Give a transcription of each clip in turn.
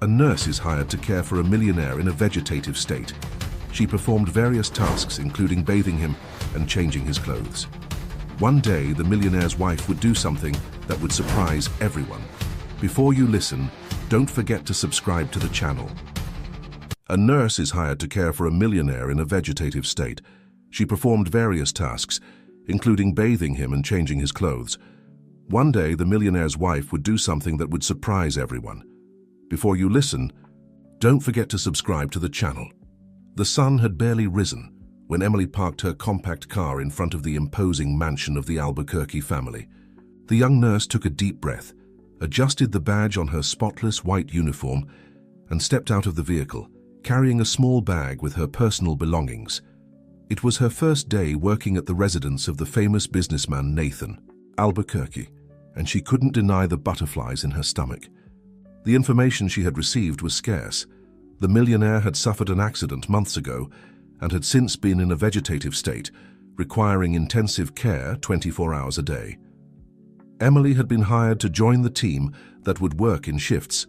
A nurse is hired to care for a millionaire in a vegetative state. She performed various tasks, including bathing him and changing his clothes. One day, the millionaire's wife would do something that would surprise everyone. Before you listen, don't forget to subscribe to the channel. A nurse is hired to care for a millionaire in a vegetative state. She performed various tasks, including bathing him and changing his clothes. One day, the millionaire's wife would do something that would surprise everyone. Before you listen, don't forget to subscribe to the channel. The sun had barely risen when Emily parked her compact car in front of the imposing mansion of the Albuquerque family. The young nurse took a deep breath, adjusted the badge on her spotless white uniform, and stepped out of the vehicle, carrying a small bag with her personal belongings. It was her first day working at the residence of the famous businessman Nathan Albuquerque, and she couldn't deny the butterflies in her stomach. The information she had received was scarce. The millionaire had suffered an accident months ago and had since been in a vegetative state, requiring intensive care 24 hours a day. Emily had been hired to join the team that would work in shifts,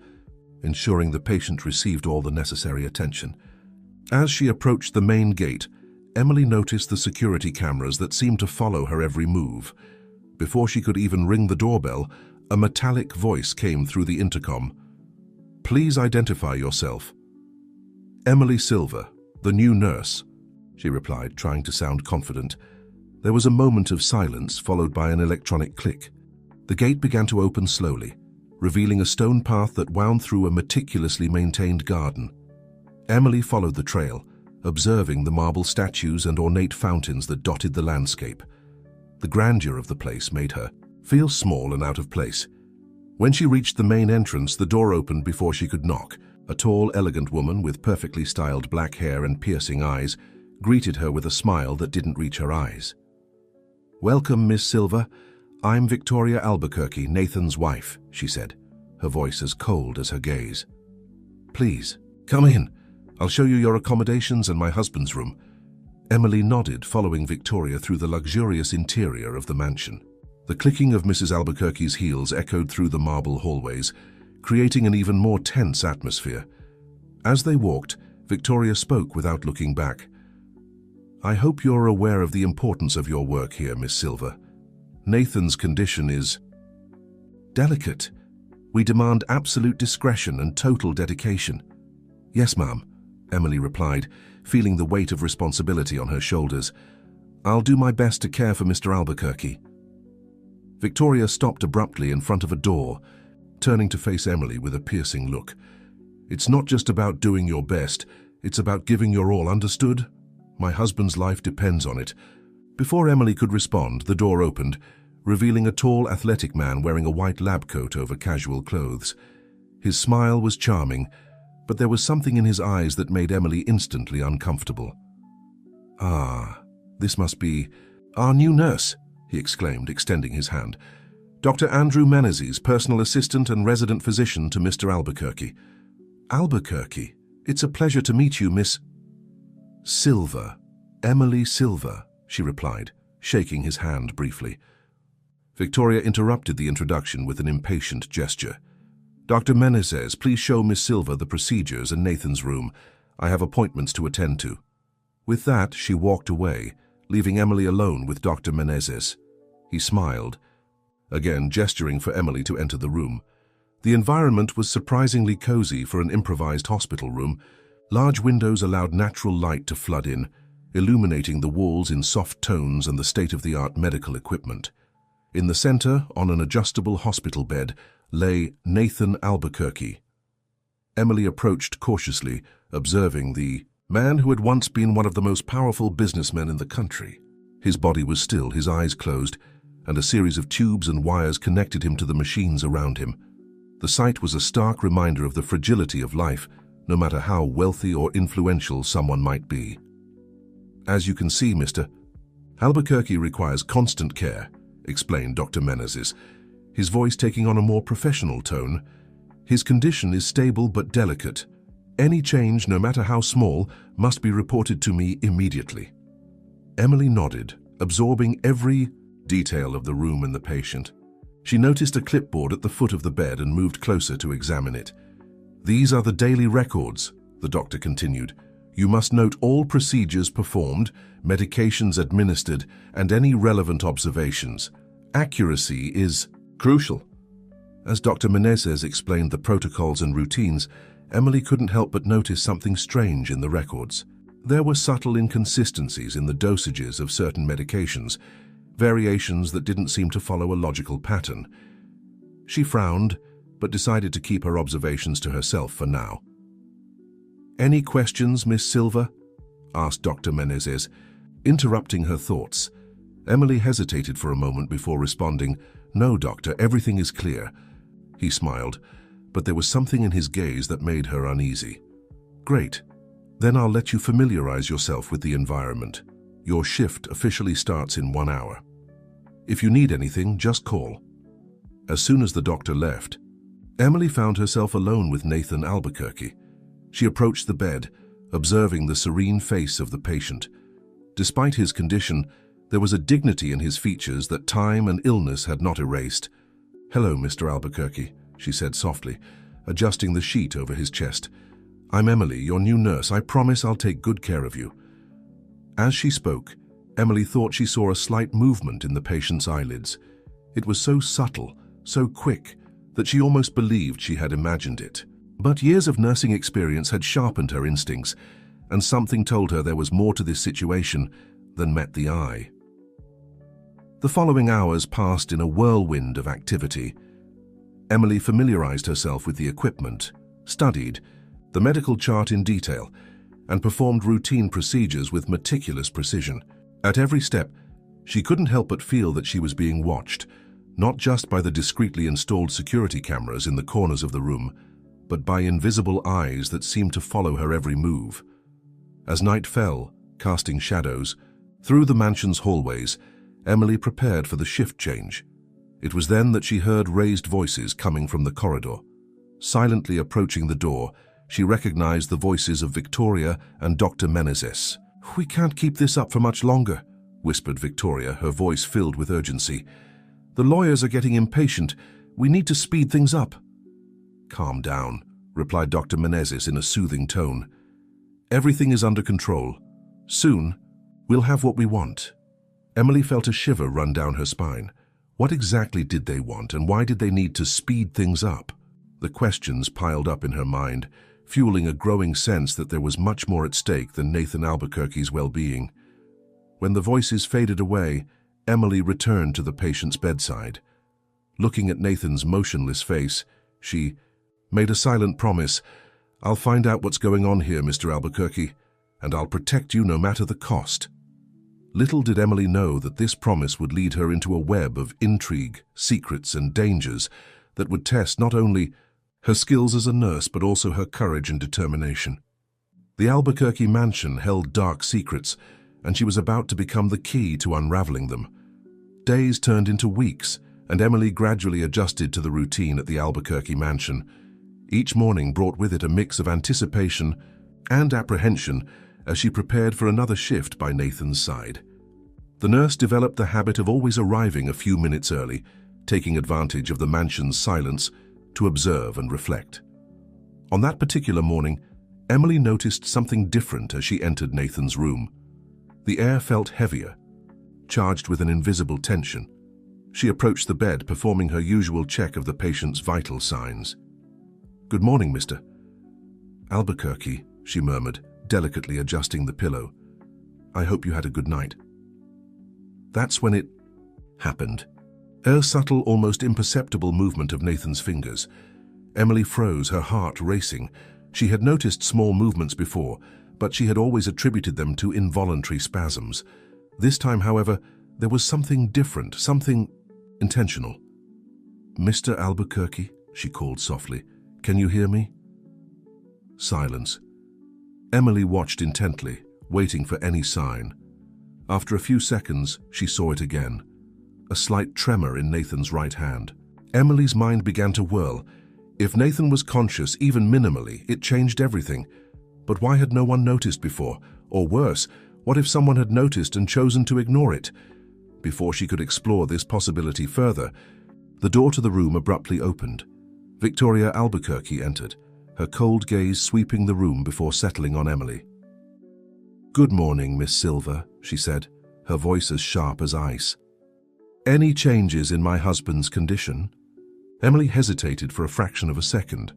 ensuring the patient received all the necessary attention. As she approached the main gate, Emily noticed the security cameras that seemed to follow her every move. Before she could even ring the doorbell, a metallic voice came through the intercom. "Please identify yourself." "Emily Silver, the new nurse," she replied, trying to sound confident. There was a moment of silence, followed by an electronic click. The gate began to open slowly, revealing a stone path that wound through a meticulously maintained garden. Emily followed the trail, observing the marble statues and ornate fountains that dotted the landscape. The grandeur of the place made her feel small and out of place. When she reached the main entrance, the door opened before she could knock. A tall, elegant woman with perfectly styled black hair and piercing eyes greeted her with a smile that didn't reach her eyes. "Welcome, Miss Silver. I'm Victoria Albuquerque, Nathan's wife," she said, her voice as cold as her gaze. "Please, come in. I'll show you your accommodations and my husband's room." Emily nodded, following Victoria through the luxurious interior of the mansion. The clicking of Mrs. Albuquerque's heels echoed through the marble hallways, creating an even more tense atmosphere. As they walked, Victoria spoke without looking back. "I hope you're aware of the importance of your work here, Miss Silver. Nathan's condition is delicate. We demand absolute discretion and total dedication." "Yes, ma'am," Emily replied, feeling the weight of responsibility on her shoulders. "I'll do my best to care for Mr. Albuquerque." Victoria stopped abruptly in front of a door, turning to face Emily with a piercing look. "It's not just about doing your best, it's about giving your all, understood? My husband's life depends on it." Before Emily could respond, the door opened, revealing a tall, athletic man wearing a white lab coat over casual clothes. His smile was charming, but there was something in his eyes that made Emily instantly uncomfortable. "Ah, this must be our new nurse," he exclaimed, extending his hand. "Dr. Andrew Menezes, personal assistant and resident physician to Mr. Albuquerque." "Albuquerque, it's a pleasure to meet you, Miss Silver. Emily Silver," she replied, shaking his hand briefly. Victoria interrupted the introduction with an impatient gesture. "Dr. Menezes, please show Miss Silver the procedures and Nathan's room. I have appointments to attend to." With that, she walked away, leaving Emily alone with Dr. Menezes. He smiled, again gesturing for Emily to enter the room. The environment was surprisingly cozy for an improvised hospital room. Large windows allowed natural light to flood in, illuminating the walls in soft tones and the state-of-the-art medical equipment. In the center, on an adjustable hospital bed, lay Nathan Albuquerque. Emily approached cautiously, observing the man who had once been one of the most powerful businessmen in the country. His body was still, his eyes closed, and a series of tubes and wires connected him to the machines around him. The sight was a stark reminder of the fragility of life, no matter how wealthy or influential someone might be. "As you can see, Mr. Albuquerque requires constant care," explained Dr. Menezes, his voice taking on a more professional tone. "His condition is stable but delicate. Any change, no matter how small, must be reported to me immediately." Emily nodded, absorbing every detail of the room and the patient. She noticed a clipboard at the foot of the bed and moved closer to examine it. "These are the daily records," the doctor continued. "You must note all procedures performed, medications administered, and any relevant observations. Accuracy is crucial." As Dr. Menezes explained the protocols and routines, Emily couldn't help but notice something strange in the records. There were subtle inconsistencies in the dosages of certain medications, variations that didn't seem to follow a logical pattern. She frowned, but decided to keep her observations to herself for now. "Any questions, Miss Silva?" asked Dr. Menezes. Interrupting her thoughts, Emily hesitated for a moment before responding, "No, doctor, everything is clear." He smiled, but there was something in his gaze that made her uneasy. "Great. Then I'll let you familiarize yourself with the environment. Your shift officially starts in 1 hour. If you need anything, just call." As soon as the doctor left, Emily found herself alone with Nathan Albuquerque. She approached the bed, observing the serene face of the patient. Despite his condition, there was a dignity in his features that time and illness had not erased. "Hello, Mr. Albuquerque," she said softly, adjusting the sheet over his chest. "I'm Emily, your new nurse. I promise I'll take good care of you." As she spoke, Emily thought she saw a slight movement in the patient's eyelids. It was so subtle, so quick, that she almost believed she had imagined it. But years of nursing experience had sharpened her instincts, and something told her there was more to this situation than met the eye. The following hours passed in a whirlwind of activity. Emily familiarized herself with the equipment, studied the medical chart in detail, and performed routine procedures with meticulous precision. At every step, she couldn't help but feel that she was being watched, not just by the discreetly installed security cameras in the corners of the room, but by invisible eyes that seemed to follow her every move. As night fell, casting shadows, through the mansion's hallways, Emily prepared for the shift change. It was then that she heard raised voices coming from the corridor. Silently approaching the door, she recognized the voices of Victoria and Dr. Menezes. "We can't keep this up for much longer," whispered Victoria, her voice filled with urgency. "The lawyers are getting impatient. We need to speed things up." "Calm down," replied Dr. Menezes in a soothing tone. "Everything is under control. Soon, we'll have what we want." Emily felt a shiver run down her spine. What exactly did they want, and why did they need to speed things up? The questions piled up in her mind, fueling a growing sense that there was much more at stake than Nathan Albuquerque's well-being. When the voices faded away, Emily returned to the patient's bedside. Looking at Nathan's motionless face, she made a silent promise. "I'll find out what's going on here, Mr. Albuquerque, and I'll protect you no matter the cost." Little did Emily know that this promise would lead her into a web of intrigue, secrets, and dangers that would test not only her skills as a nurse but also her courage and determination. The Albuquerque mansion held dark secrets, and she was about to become the key to unraveling them. Days turned into weeks, and Emily gradually adjusted to the routine at the Albuquerque mansion. Each morning brought with it a mix of anticipation and apprehension as she prepared for another shift by Nathan's side. The nurse developed the habit of always arriving a few minutes early, taking advantage of the mansion's silence to observe and reflect. On that particular morning, Emily noticed something different as she entered Nathan's room. The air felt heavier, charged with an invisible tension. She approached the bed, performing her usual check of the patient's vital signs. "Good morning, Mr. Albuquerque," she murmured, delicately adjusting the pillow. "I hope you had a good night." That's when it happened. A subtle, almost imperceptible movement of Nathan's fingers. Emily froze, her heart racing. She had noticed small movements before, but she had always attributed them to involuntary spasms. This time, however, there was something different, something intentional. "Mr. Albuquerque," she called softly, "can you hear me?" Silence. Emily watched intently, waiting for any sign. After a few seconds, she saw it again. A slight tremor in Nathan's right hand. Emily's mind began to whirl. If Nathan was conscious, even minimally, it changed everything. But why had no one noticed before? Or worse, what if someone had noticed and chosen to ignore it? Before she could explore this possibility further, the door to the room abruptly opened. Victoria Albuquerque entered, her cold gaze sweeping the room before settling on Emily. "Good morning, Miss Silver," she said, her voice as sharp as ice. "Any changes in my husband's condition?" Emily hesitated for a fraction of a second.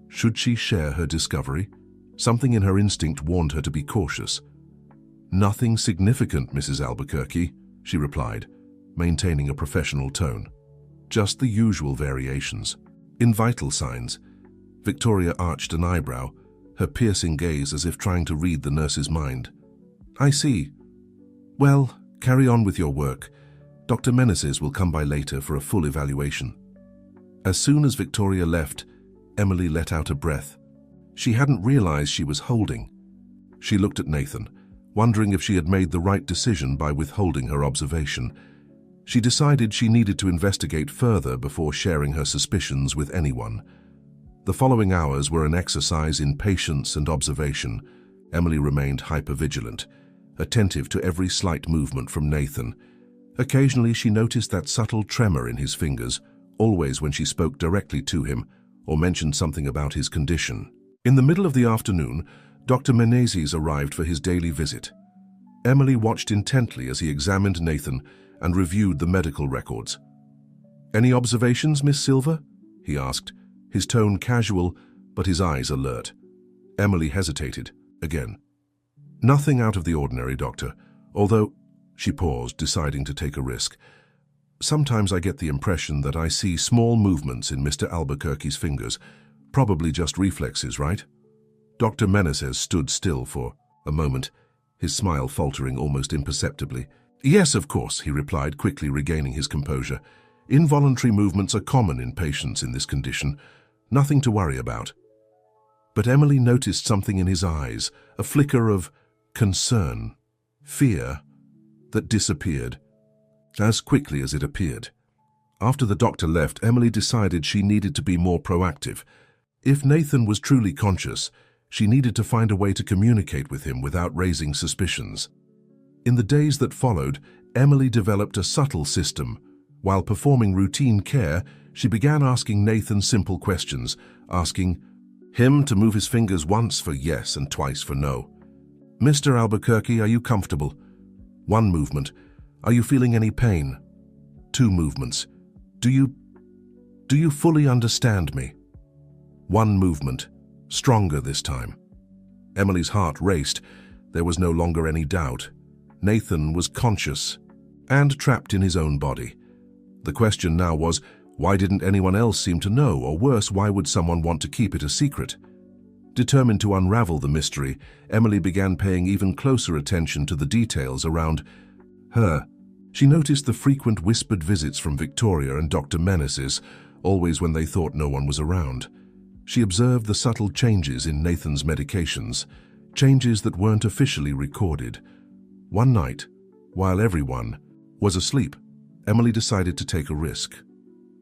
Should she share her discovery? Something in her instinct warned her to be cautious. "Nothing significant, Mrs. Albuquerque," she replied, maintaining a professional tone. "Just the usual variations. In vital signs." Victoria arched an eyebrow, her piercing gaze as if trying to read the nurse's mind. "I see. Well, carry on with your work. Dr. Meneses will come by later for a full evaluation." As soon as Victoria left, Emily let out a breath. She hadn't realized she was holding. She looked at Nathan, wondering if she had made the right decision by withholding her observation. She decided she needed to investigate further before sharing her suspicions with anyone. The following hours were an exercise in patience and observation. Emily remained hypervigilant, attentive to every slight movement from Nathan. Occasionally she noticed that subtle tremor in his fingers, always when she spoke directly to him or mentioned something about his condition. In the middle of the afternoon, Dr. Meneses arrived for his daily visit. Emily watched intently as he examined Nathan and reviewed the medical records. "Any observations, Miss Silver?" he asked, his tone casual but his eyes alert. Emily hesitated, again. "Nothing out of the ordinary, doctor, although—" She paused, deciding to take a risk. "Sometimes I get the impression that I see small movements in Mr. Albuquerque's fingers, probably just reflexes, right?" Dr. Meneses stood still for a moment, his smile faltering almost imperceptibly. "Yes, of course," he replied, quickly regaining his composure. "Involuntary movements are common in patients in this condition. Nothing to worry about." But Emily noticed something in his eyes, a flicker of concern, fear, that disappeared as quickly as it appeared. After the doctor left, Emily decided she needed to be more proactive. If Nathan was truly conscious, she needed to find a way to communicate with him without raising suspicions. In the days that followed, Emily developed a subtle system. While performing routine care, she began asking Nathan simple questions, asking him to move his fingers once for yes and twice for no. "Mr. Albuquerque, are you comfortable?" 1 movement. "Are you feeling any pain?" 2 movements. Do you fully understand me?" 1 movement. Stronger this time. Emily's heart raced. There was no longer any doubt. Nathan was conscious and trapped in his own body. The question now was, why didn't anyone else seem to know, or worse, why would someone want to keep it a secret? Determined to unravel the mystery, Emily began paying even closer attention to the details around her. She noticed the frequent whispered visits from Victoria and Dr. Meneses, always when they thought no one was around. She observed the subtle changes in Nathan's medications, changes that weren't officially recorded. One night, while everyone was asleep, Emily decided to take a risk.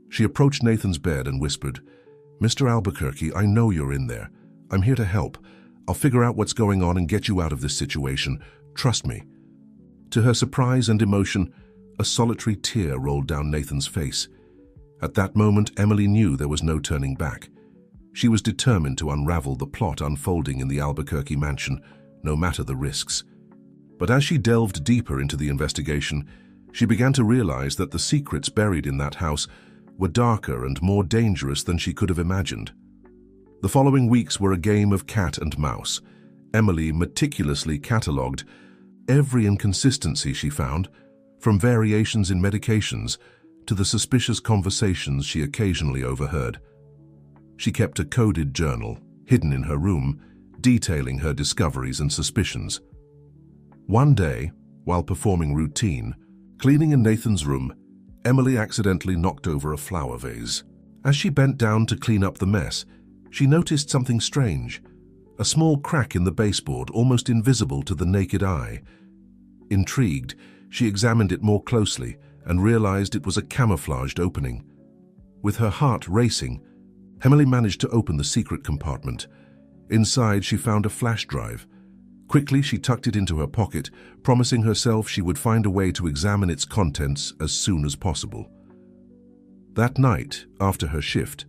She approached Nathan's bed and whispered, "Mr. Albuquerque, I know you're in there. I'm here to help. I'll figure out what's going on and get you out of this situation. Trust me." To her surprise and emotion, a solitary tear rolled down Nathan's face. At that moment, Emily knew there was no turning back. She was determined to unravel the plot unfolding in the Albuquerque mansion, no matter the risks. But as she delved deeper into the investigation, she began to realize that the secrets buried in that house were darker and more dangerous than she could have imagined. The following weeks were a game of cat and mouse. Emily meticulously catalogued every inconsistency she found, from variations in medications to the suspicious conversations she occasionally overheard. She kept a coded journal, hidden in her room, detailing her discoveries and suspicions. One day, while performing routine, cleaning in Nathan's room, Emily accidentally knocked over a flower vase. As she bent down to clean up the mess, she noticed something strange, a small crack in the baseboard almost invisible to the naked eye. Intrigued, she examined it more closely and realized it was a camouflaged opening. With her heart racing, Emily managed to open the secret compartment. Inside, she found a flash drive. Quickly, she tucked it into her pocket, promising herself she would find a way to examine its contents as soon as possible. That night, after her shift,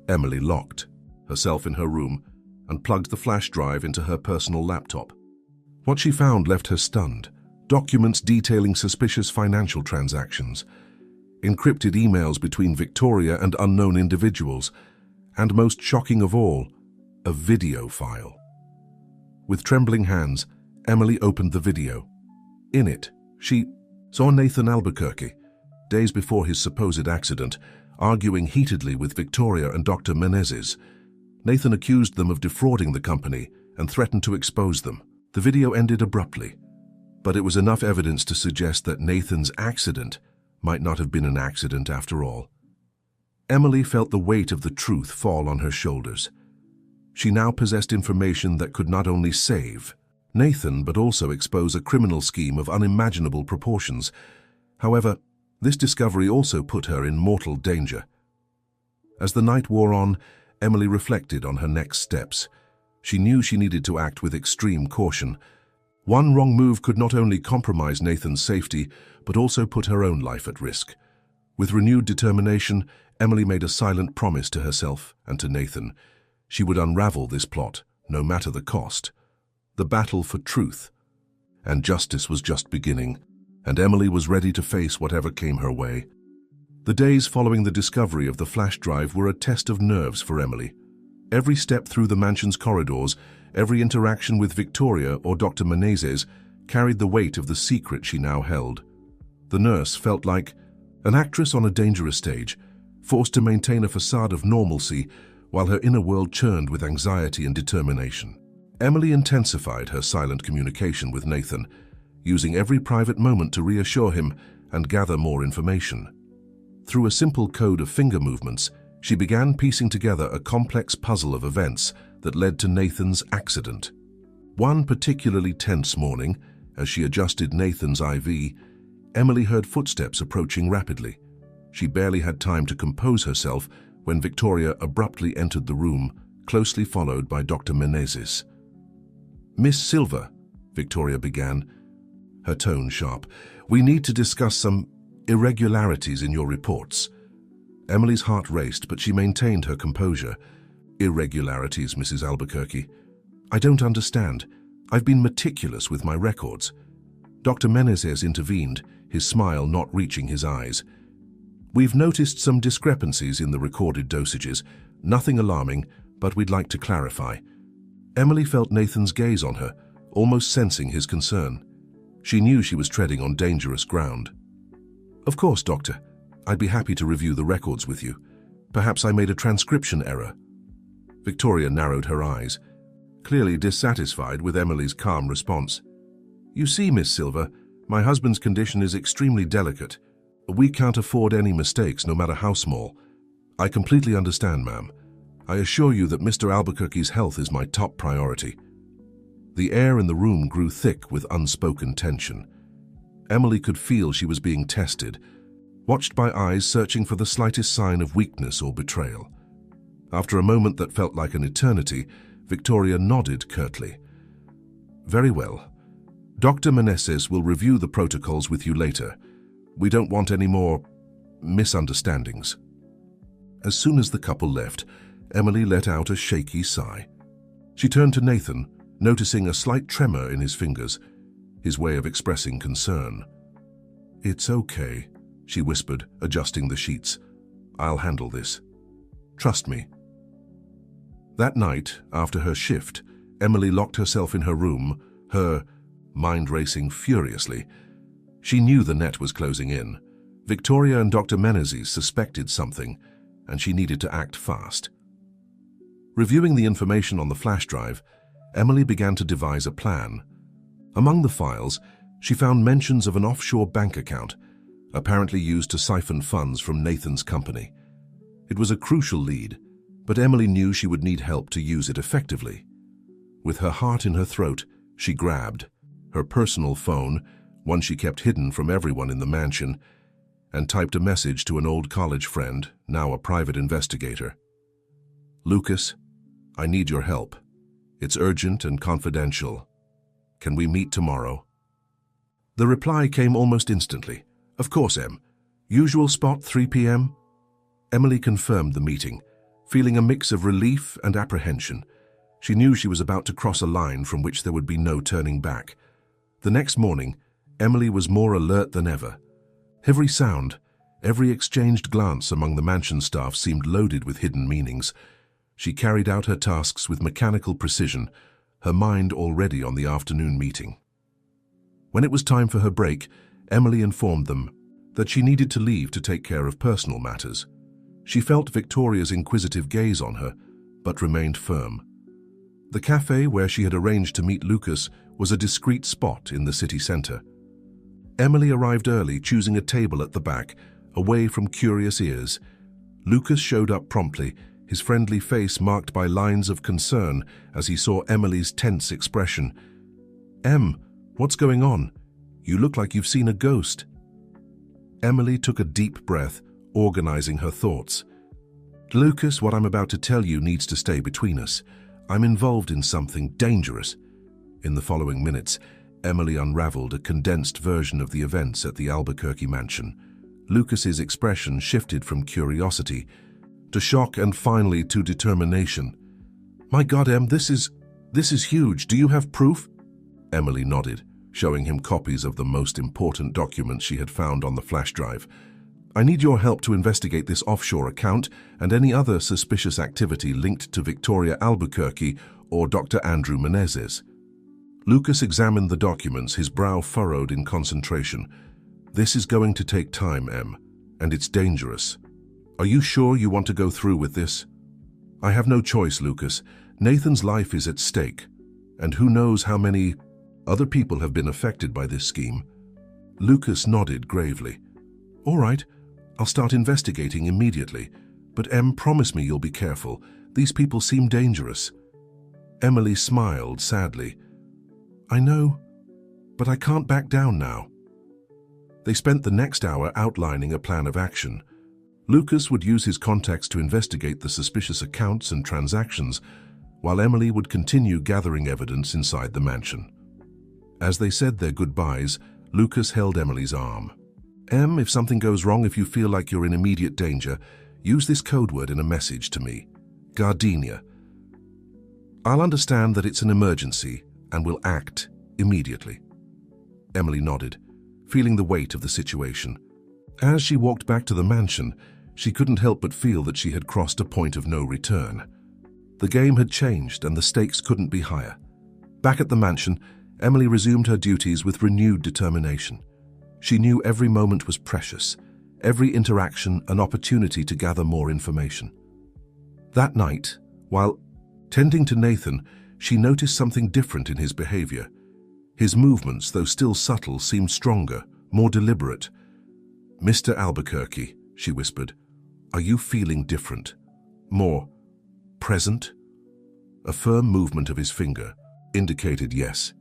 Emily locked herself in her room, and plugged the flash drive into her personal laptop. What she found left her stunned. Documents detailing suspicious financial transactions, encrypted emails between Victoria and unknown individuals, and most shocking of all, a video file. With trembling hands, Emily opened the video. In it, she saw Nathan Albuquerque, days before his supposed accident, arguing heatedly with Victoria and Dr. Menezes. Nathan accused them of defrauding the company and threatened to expose them. The video ended abruptly, but it was enough evidence to suggest that Nathan's accident might not have been an accident after all. Emily felt the weight of the truth fall on her shoulders. She now possessed information that could not only save Nathan, but also expose a criminal scheme of unimaginable proportions. However, this discovery also put her in mortal danger. As the night wore on, Emily reflected on her next steps. She knew she needed to act with extreme caution. One wrong move could not only compromise Nathan's safety, but also put her own life at risk. With renewed determination, Emily made a silent promise to herself and to Nathan. She would unravel this plot, no matter the cost. The battle for truth and justice was just beginning, and Emily was ready to face whatever came her way. The days following the discovery of the flash drive were a test of nerves for Emily. Every step through the mansion's corridors, every interaction with Victoria or Dr. Menezes carried the weight of the secret she now held. The nurse felt like an actress on a dangerous stage, forced to maintain a facade of normalcy while her inner world churned with anxiety and determination. Emily intensified her silent communication with Nathan, using every private moment to reassure him and gather more information. Through a simple code of finger movements, she began piecing together a complex puzzle of events that led to Nathan's accident. One particularly tense morning, as she adjusted Nathan's IV, Emily heard footsteps approaching rapidly. She barely had time to compose herself when Victoria abruptly entered the room, closely followed by Dr. Menezes. "Miss Silver," Victoria began, her tone sharp, "we need to discuss some irregularities in your reports." Emily's heart raced, but she maintained her composure. "Irregularities, Mrs. Albuquerque? I don't understand. I've been meticulous with my records." Dr. Menezes intervened, his smile not reaching his eyes. "We've noticed some discrepancies in the recorded dosages. Nothing alarming, but we'd like to clarify." Emily felt Nathan's gaze on her, almost sensing his concern. She knew she was treading on dangerous ground. "Of course, Doctor. I'd be happy to review the records with you. Perhaps I made a transcription error." Victoria narrowed her eyes, clearly dissatisfied with Emily's calm response. "You see, Miss Silver, my husband's condition is extremely delicate. We can't afford any mistakes, no matter how small. I completely understand, ma'am. I assure you that Mr. Albuquerque's health is my top priority." The air in the room grew thick with unspoken tension. Emily could feel she was being tested, watched by eyes searching for the slightest sign of weakness or betrayal. After a moment that felt like an eternity, Victoria nodded curtly. "Very well. Dr. Menezes will review the protocols with you later. We don't want any more misunderstandings." As soon as the couple left, Emily let out a shaky sigh. She turned to Nathan, noticing a slight tremor in his fingers, his way of expressing concern. "It's okay," she whispered, adjusting the sheets. "I'll handle this. Trust me." That night, after her shift, Emily locked herself in her room, her mind racing furiously. She knew the net was closing in. Victoria and Dr. Menezes suspected something, and she needed to act fast. Reviewing the information on the flash drive, Emily began to devise a plan. Among the files, she found mentions of an offshore bank account, apparently used to siphon funds from Nathan's company. It was a crucial lead, but Emily knew she would need help to use it effectively. With her heart in her throat, she grabbed her personal phone, one she kept hidden from everyone in the mansion, and typed a message to an old college friend, now a private investigator. "Lucas, I need your help. It's urgent and confidential. Can we meet tomorrow?" The reply came almost instantly. "Of course, Em. Usual spot, 3 p.m.? Emily confirmed the meeting, feeling a mix of relief and apprehension. She knew she was about to cross a line from which there would be no turning back. The next morning, Emily was more alert than ever. Every sound, every exchanged glance among the mansion staff seemed loaded with hidden meanings. She carried out her tasks with mechanical precision, her mind already on the afternoon meeting. When it was time for her break, Emily informed them that she needed to leave to take care of personal matters. She felt Victoria's inquisitive gaze on her, but remained firm. The cafe where she had arranged to meet Lucas was a discreet spot in the city centre. Emily arrived early, choosing a table at the back, away from curious ears. Lucas showed up promptly, his friendly face marked by lines of concern as he saw Emily's tense expression. "Em, what's going on? You look like you've seen a ghost." Emily took a deep breath, organizing her thoughts. "Lucas, what I'm about to tell you needs to stay between us. I'm involved in something dangerous." In the following minutes, Emily unraveled a condensed version of the events at the Albuquerque mansion. Lucas's expression shifted from curiosity to shock and finally to determination. "My God, Em, this is huge. Do you have proof?" Emily nodded, showing him copies of the most important documents she had found on the flash drive. "I need your help to investigate this offshore account and any other suspicious activity linked to Victoria Albuquerque or Dr. Andrew Menezes." Lucas examined the documents, his brow furrowed in concentration. "This is going to take time, Em, and it's dangerous. Are you sure you want to go through with this?" "I have no choice, Lucas. Nathan's life is at stake, and who knows how many other people have been affected by this scheme." Lucas nodded gravely. "All right, I'll start investigating immediately. But Em, promise me you'll be careful. These people seem dangerous." Emily smiled sadly. "I know, but I can't back down now." They spent the next hour outlining a plan of action. Lucas would use his contacts to investigate the suspicious accounts and transactions, while Emily would continue gathering evidence inside the mansion. As they said their goodbyes, Lucas held Emily's arm. "Em, if something goes wrong, if you feel like you're in immediate danger, use this code word in a message to me. Gardenia. I'll understand that it's an emergency and will act immediately." Emily nodded, feeling the weight of the situation. As she walked back to the mansion, she couldn't help but feel that she had crossed a point of no return. The game had changed and the stakes couldn't be higher. Back at the mansion, Emily resumed her duties with renewed determination. She knew every moment was precious, every interaction an opportunity to gather more information. That night, while tending to Nathan, she noticed something different in his behavior. His movements, though still subtle, seemed stronger, more deliberate. "Mr. Albuquerque," she whispered, "are you feeling different? More present?" A firm movement of his finger indicated yes.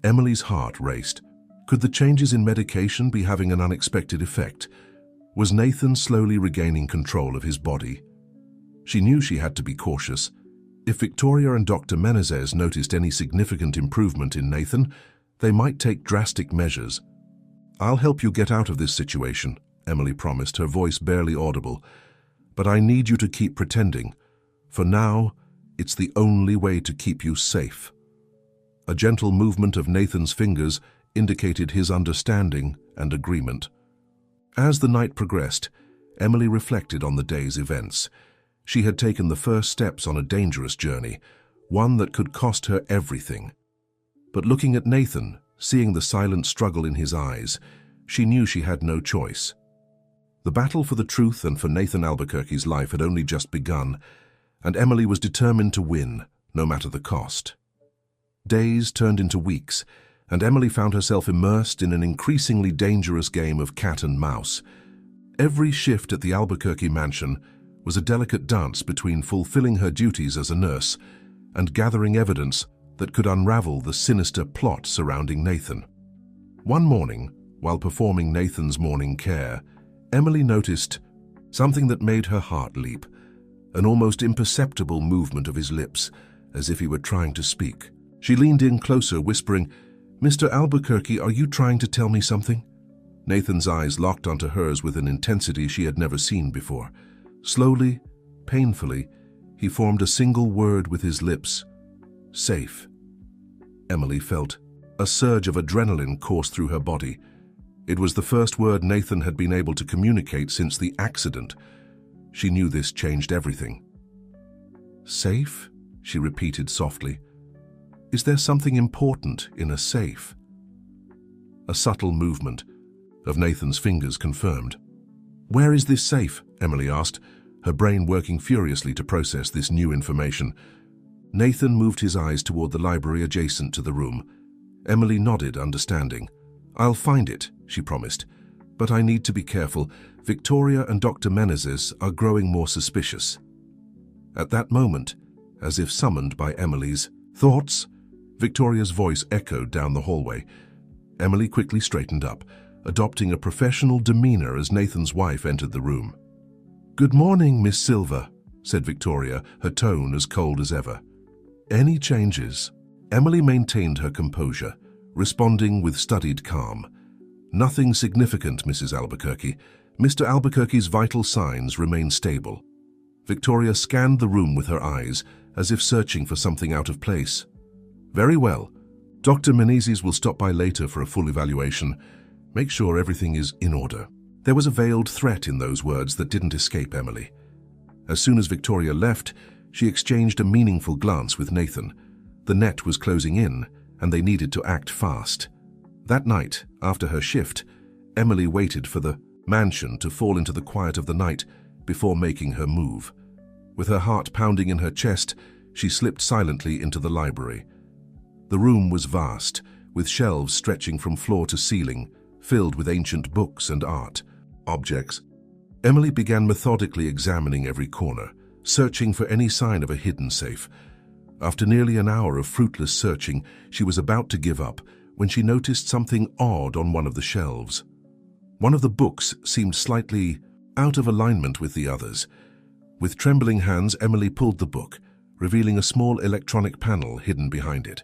Emily's heart raced. Could the changes in medication be having an unexpected effect? Was Nathan slowly regaining control of his body? She knew she had to be cautious. If Victoria and Dr. Menezes noticed any significant improvement in Nathan, they might take drastic measures. "I'll help you get out of this situation," Emily promised, her voice barely audible. "But I need you to keep pretending. For now, it's the only way to keep you safe." A gentle movement of Nathan's fingers indicated his understanding and agreement. As the night progressed, Emily reflected on the day's events. She had taken the first steps on a dangerous journey, one that could cost her everything. But looking at Nathan, seeing the silent struggle in his eyes, she knew she had no choice. The battle for the truth and for Nathan Albuquerque's life had only just begun, and Emily was determined to win, no matter the cost. Days turned into weeks, and Emily found herself immersed in an increasingly dangerous game of cat and mouse. Every shift at the Albuquerque mansion was a delicate dance between fulfilling her duties as a nurse and gathering evidence that could unravel the sinister plot surrounding Nathan. One morning, while performing Nathan's morning care, Emily noticed something that made her heart leap, an almost imperceptible movement of his lips, as if he were trying to speak. She leaned in closer, whispering, "Mr. Albuquerque, are you trying to tell me something?" Nathan's eyes locked onto hers with an intensity she had never seen before. Slowly, painfully, He formed a single word with his lips. Safe. Emily felt a surge of adrenaline course through her body. It was the first word Nathan had been able to communicate since the accident. She knew this changed everything. Safe? She repeated softly. Is there something important in a safe? A subtle movement of Nathan's fingers confirmed. Where is this safe? Emily asked, her brain working furiously to process this new information. Nathan moved his eyes toward the library adjacent to the room. Emily nodded, understanding. I'll find it, she promised. But I need to be careful. Victoria and Dr. Menezes are growing more suspicious. At that moment, as if summoned by Emily's thoughts, Victoria's voice echoed down the hallway. Emily quickly straightened up, adopting a professional demeanor as Nathan's wife entered the room. Good morning, Miss Silver, said Victoria, her tone as cold as ever. Any changes? Emily maintained her composure, responding with studied calm. Nothing significant, Mrs. Albuquerque. Mr. Albuquerque's vital signs remain stable. Victoria scanned the room with her eyes, as if searching for something out of place. Very well. Dr. Menezes will stop by later for a full evaluation. Make sure everything is in order. There was a veiled threat in those words that didn't escape Emily. As soon as Victoria left, she exchanged a meaningful glance with Nathan. The net was closing in, and they needed to act fast. That night, after her shift, Emily waited for the mansion to fall into the quiet of the night before making her move. With her heart pounding in her chest, she slipped silently into the library. The room was vast, with shelves stretching from floor to ceiling, filled with ancient books and art objects. Emily began methodically examining every corner, searching for any sign of a hidden safe. After nearly an hour of fruitless searching, she was about to give up when she noticed something odd on one of the shelves. One of the books seemed slightly out of alignment with the others. With trembling hands, Emily pulled the book, revealing a small electronic panel hidden behind it.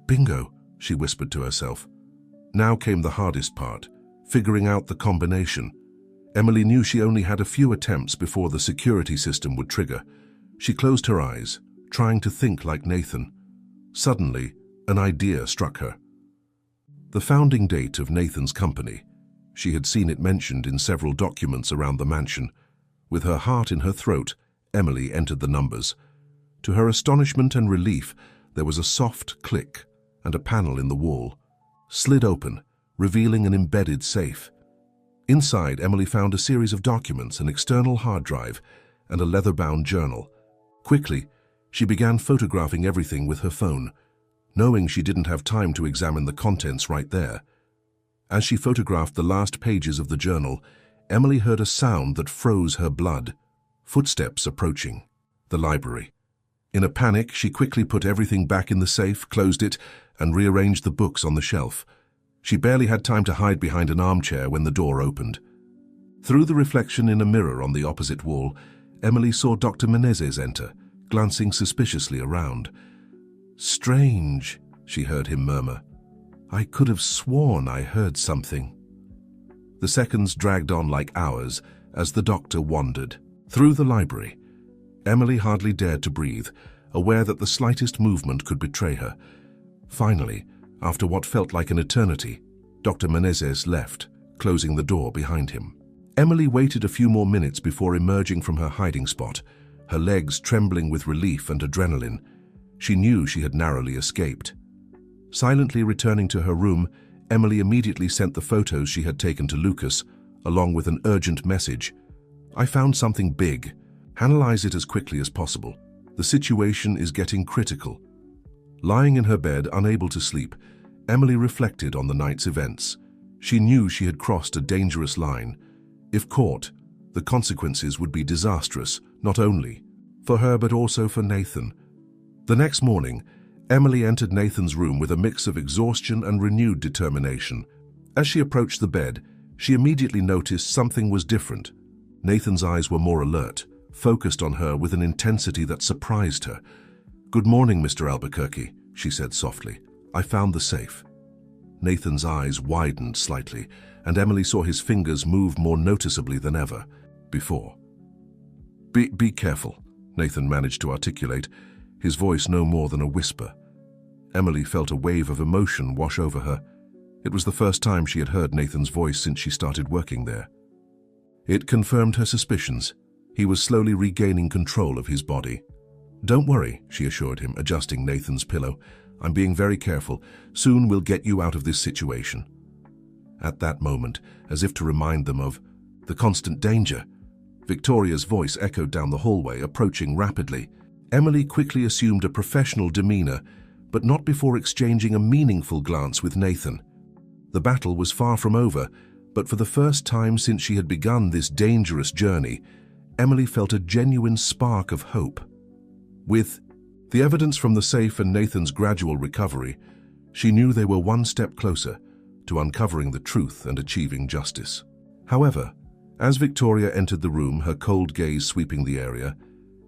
Bingo, she whispered to herself. Now came the hardest part, figuring out the combination. Emily knew she only had a few attempts before the security system would trigger. She closed her eyes, trying to think like Nathan. Suddenly, an idea struck her. The founding date of Nathan's company. She had seen it mentioned in several documents around the mansion. With her heart in her throat, Emily entered the numbers. To her astonishment and relief, there was a soft click, and a panel in the wall slid open, revealing an embedded safe. Inside, Emily found a series of documents, an external hard drive, and a leather-bound journal. Quickly, she began photographing everything with her phone, knowing she didn't have time to examine the contents right there. As she photographed the last pages of the journal, Emily heard a sound that froze her blood. Footsteps approaching. The library. In a panic, she quickly put everything back in the safe, closed it, and rearranged the books on the shelf. She barely had time to hide behind an armchair when the door opened. Through the reflection in a mirror on the opposite wall, Emily saw Dr. Menezes enter, glancing suspiciously around. Strange, she heard him murmur. I could have sworn I heard something. The seconds dragged on like hours as the doctor wandered through the library. Emily hardly dared to breathe, aware that the slightest movement could betray her. Finally, after what felt like an eternity, Dr. Menezes left, closing the door behind him. Emily waited a few more minutes before emerging from her hiding spot, her legs trembling with relief and adrenaline. She knew she had narrowly escaped. Silently returning to her room, Emily immediately sent the photos she had taken to Lucas, along with an urgent message. I found something big. Analyze it as quickly as possible. The situation is getting critical. Lying in her bed, unable to sleep, Emily reflected on the night's events. She knew she had crossed a dangerous line. If caught, the consequences would be disastrous, not only for her but also for Nathan. The next morning, Emily entered Nathan's room with a mix of exhaustion and renewed determination. As she approached the bed, she immediately noticed something was different. Nathan's eyes were more alert, focused on her with an intensity that surprised her. Good morning, Mr. Albuquerque, she said softly. I found the safe. Nathan's eyes widened slightly, and Emily saw his fingers move more noticeably than ever before. Be careful, Nathan managed to articulate, his voice no more than a whisper. Emily felt a wave of emotion wash over her. It was the first time she had heard Nathan's voice since she started working there. It confirmed her suspicions. He was slowly regaining control of his body. "Don't worry," she assured him, adjusting Nathan's pillow. "I'm being very careful. Soon we'll get you out of this situation." At that moment, as if to remind them of the constant danger, Victoria's voice echoed down the hallway, approaching rapidly. Emily quickly assumed a professional demeanor, but not before exchanging a meaningful glance with Nathan. The battle was far from over, but for the first time since she had begun this dangerous journey, Emily felt a genuine spark of hope. With the evidence from the safe and Nathan's gradual recovery, she knew they were one step closer to uncovering the truth and achieving justice. However, as Victoria entered the room, her cold gaze sweeping the area,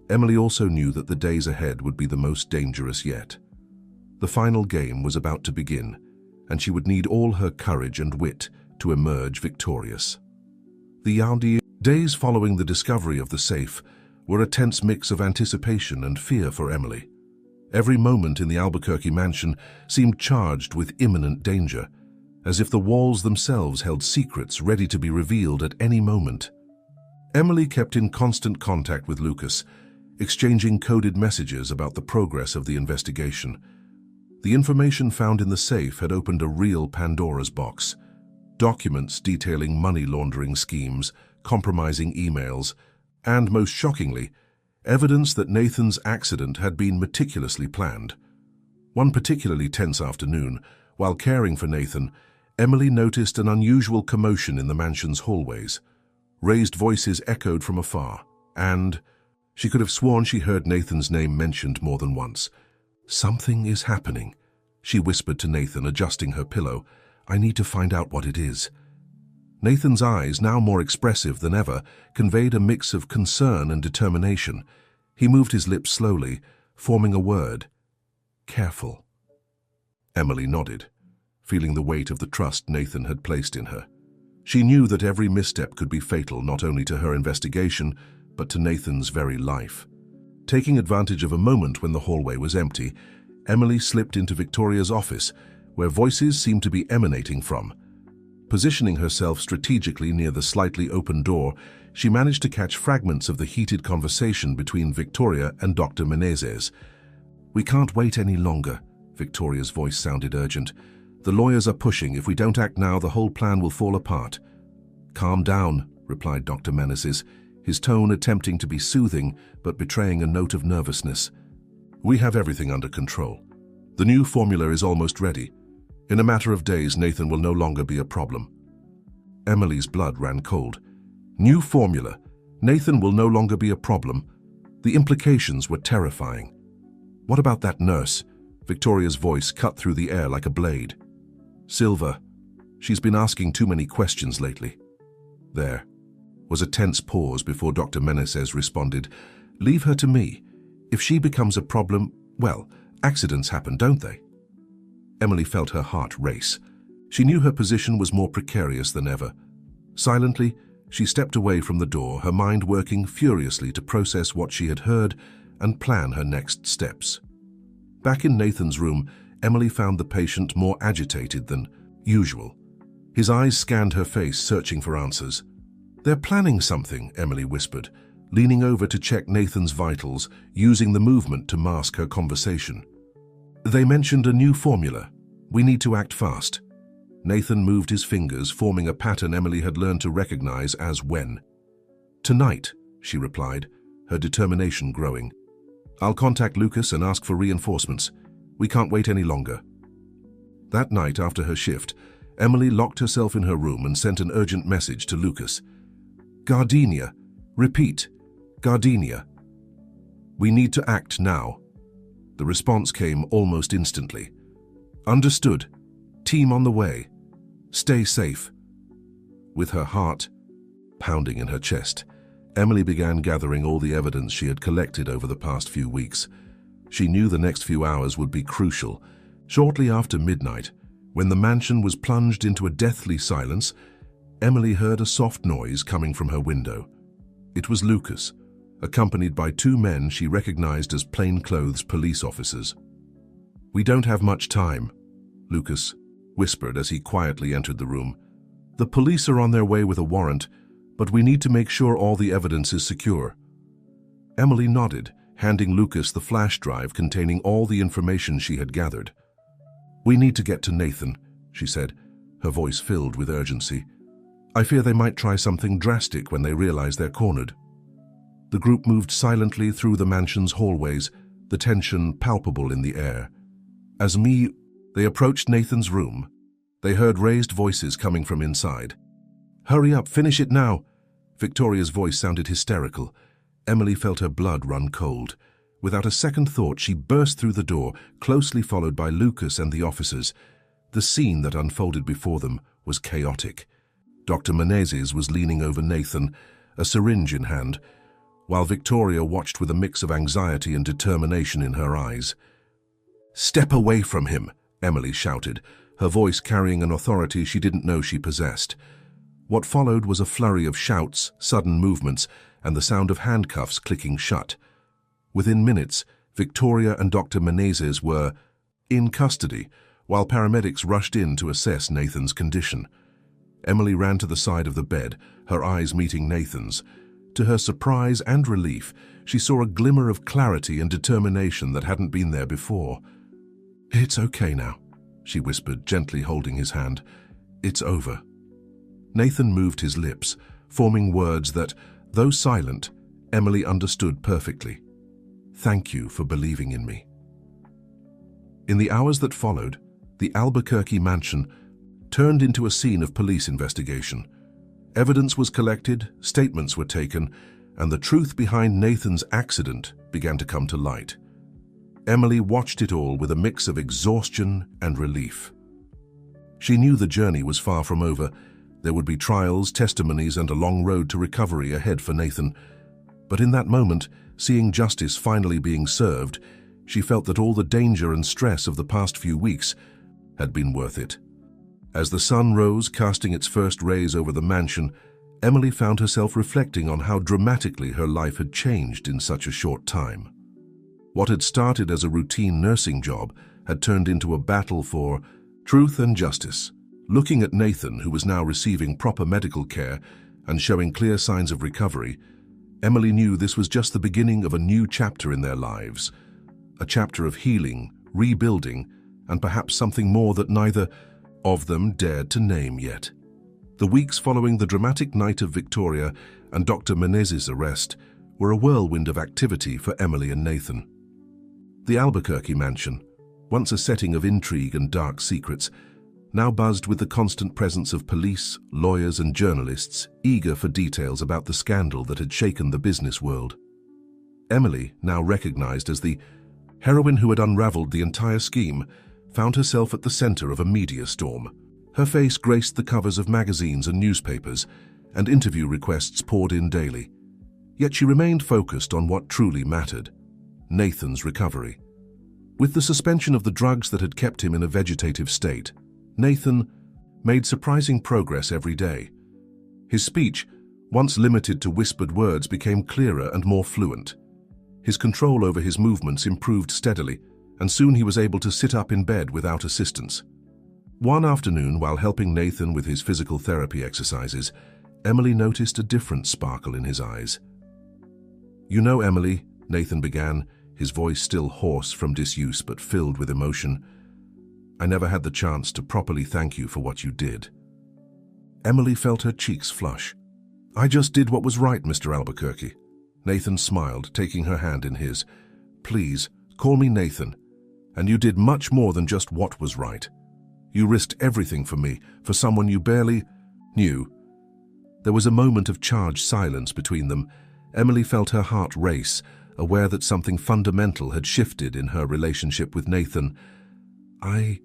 Emily also knew that the days ahead would be the most dangerous yet. The final game was about to begin, and she would need all her courage and wit to emerge victorious. The days following the discovery of the safe were a tense mix of anticipation and fear for Emily. Every moment in the Albuquerque mansion seemed charged with imminent danger, as if the walls themselves held secrets ready to be revealed at any moment. Emily kept in constant contact with Lucas, exchanging coded messages about the progress of the investigation. The information found in the safe had opened a real Pandora's box. Documents detailing money laundering schemes, compromising emails, and, most shockingly, evidence that Nathan's accident had been meticulously planned. One particularly tense afternoon, while caring for Nathan, Emily noticed an unusual commotion in the mansion's hallways. Raised voices echoed from afar, and she could have sworn she heard Nathan's name mentioned more than once. "Something is happening," she whispered to Nathan, adjusting her pillow. "I need to find out what it is." Nathan's eyes, now more expressive than ever, conveyed a mix of concern and determination. He moved his lips slowly, forming a word. "Careful." Emily nodded, feeling the weight of the trust Nathan had placed in her. She knew that every misstep could be fatal not only to her investigation, but to Nathan's very life. Taking advantage of a moment when the hallway was empty, Emily slipped into Victoria's office, where voices seemed to be emanating from. Positioning herself strategically near the slightly open door, she managed to catch fragments of the heated conversation between Victoria and Dr. Menezes. "We can't wait any longer," Victoria's voice sounded urgent. "The lawyers are pushing. If we don't act now, the whole plan will fall apart." "Calm down," replied Dr. Menezes, his tone attempting to be soothing but betraying a note of nervousness. "We have everything under control. The new formula is almost ready. In a matter of days, Nathan will no longer be a problem." Emily's blood ran cold. New formula. Nathan will no longer be a problem. The implications were terrifying. "What about that nurse?" Victoria's voice cut through the air like a blade. "Silva. She's been asking too many questions lately." There was a tense pause before Dr. Menezes responded. "Leave her to me. If she becomes a problem, well, accidents happen, don't they?" Emily felt her heart race. She knew her position was more precarious than ever. Silently, she stepped away from the door, her mind working furiously to process what she had heard and plan her next steps. Back in Nathan's room, Emily found the patient more agitated than usual. His eyes scanned her face, searching for answers. "They're planning something," Emily whispered, leaning over to check Nathan's vitals, using the movement to mask her conversation. "They mentioned a new formula. We need to act fast." Nathan moved his fingers, forming a pattern Emily had learned to recognize as when. "Tonight," she replied, her determination growing. "I'll contact Lucas and ask for reinforcements. We can't wait any longer." That night, after her shift, Emily locked herself in her room and sent an urgent message to Lucas. "Gardenia. Repeat. Gardenia. We need to act now." The response came almost instantly. "Understood. Team on the way. Stay safe." With her heart pounding in her chest, Emily began gathering all the evidence she had collected over the past few weeks. She knew the next few hours would be crucial. Shortly after midnight, when the mansion was plunged into a deathly silence, Emily heard a soft noise coming from her window. It was Lucas, accompanied by two men she recognized as plainclothes police officers. "We don't have much time," Lucas whispered as he quietly entered the room. "The police are on their way with a warrant, but we need to make sure all the evidence is secure." Emily nodded, handing Lucas the flash drive containing all the information she had gathered. "We need to get to Nathan," she said, her voice filled with urgency. "I fear they might try something drastic when they realize they're cornered." The group moved silently through the mansion's hallways, the tension palpable in the air. As they approached Nathan's room, they heard raised voices coming from inside. "Hurry up, finish it now!" Victoria's voice sounded hysterical. Emily felt her blood run cold. Without a second thought, she burst through the door, closely followed by Lucas and the officers. The scene that unfolded before them was chaotic. Dr. Menezes was leaning over Nathan, a syringe in hand, while Victoria watched with a mix of anxiety and determination in her eyes. "Step away from him," Emily shouted, her voice carrying an authority she didn't know she possessed. What followed was a flurry of shouts, sudden movements, and the sound of handcuffs clicking shut. Within minutes, Victoria and Dr. Menezes were in custody, while paramedics rushed in to assess Nathan's condition. Emily ran to the side of the bed, her eyes meeting Nathan's. To her surprise and relief, she saw a glimmer of clarity and determination that hadn't been there before. "It's okay now," she whispered, gently holding his hand. "It's over." Nathan moved his lips, forming words that, though silent, Emily understood perfectly. "Thank you for believing in me." In the hours that followed, the Albuquerque mansion turned into a scene of police investigation. Evidence was collected, statements were taken, and the truth behind Nathan's accident began to come to light. Emily watched it all with a mix of exhaustion and relief. She knew the journey was far from over. There would be trials, testimonies, and a long road to recovery ahead for Nathan. But in that moment, seeing justice finally being served, she felt that all the danger and stress of the past few weeks had been worth it. As the sun rose, casting its first rays over the mansion, Emily found herself reflecting on how dramatically her life had changed in such a short time. What had started as a routine nursing job had turned into a battle for truth and justice. Looking at Nathan, who was now receiving proper medical care and showing clear signs of recovery, Emily knew this was just the beginning of a new chapter in their lives, a chapter of healing, rebuilding, and perhaps something more that neither of them dared to name yet. The weeks following the dramatic night of Victoria and Dr. Menezes' arrest were a whirlwind of activity for Emily and Nathan. The Albuquerque mansion, once a setting of intrigue and dark secrets, now buzzed with the constant presence of police, lawyers, and journalists eager for details about the scandal that had shaken the business world. Emily, now recognized as the heroine who had unraveled the entire scheme, found herself at the center of a media storm. Her face graced the covers of magazines and newspapers, and interview requests poured in daily. Yet she remained focused on what truly mattered: Nathan's recovery. With the suspension of the drugs that had kept him in a vegetative state, Nathan made surprising progress every day. His speech, once limited to whispered words, became clearer and more fluent. His control over his movements improved steadily, and soon he was able to sit up in bed without assistance. One afternoon, while helping Nathan with his physical therapy exercises, Emily noticed a different sparkle in his eyes. "You know, Emily," Nathan began, his voice still hoarse from disuse but filled with emotion, "I never had the chance to properly thank you for what you did." Emily felt her cheeks flush. "I just did what was right, Mr. Albuquerque." Nathan smiled, taking her hand in his. "Please, call me Nathan. And you did much more than just what was right. You risked everything for me, for someone you barely knew." There was a moment of charged silence between them. Emily felt her heart race, aware that something fundamental had shifted in her relationship with Nathan. I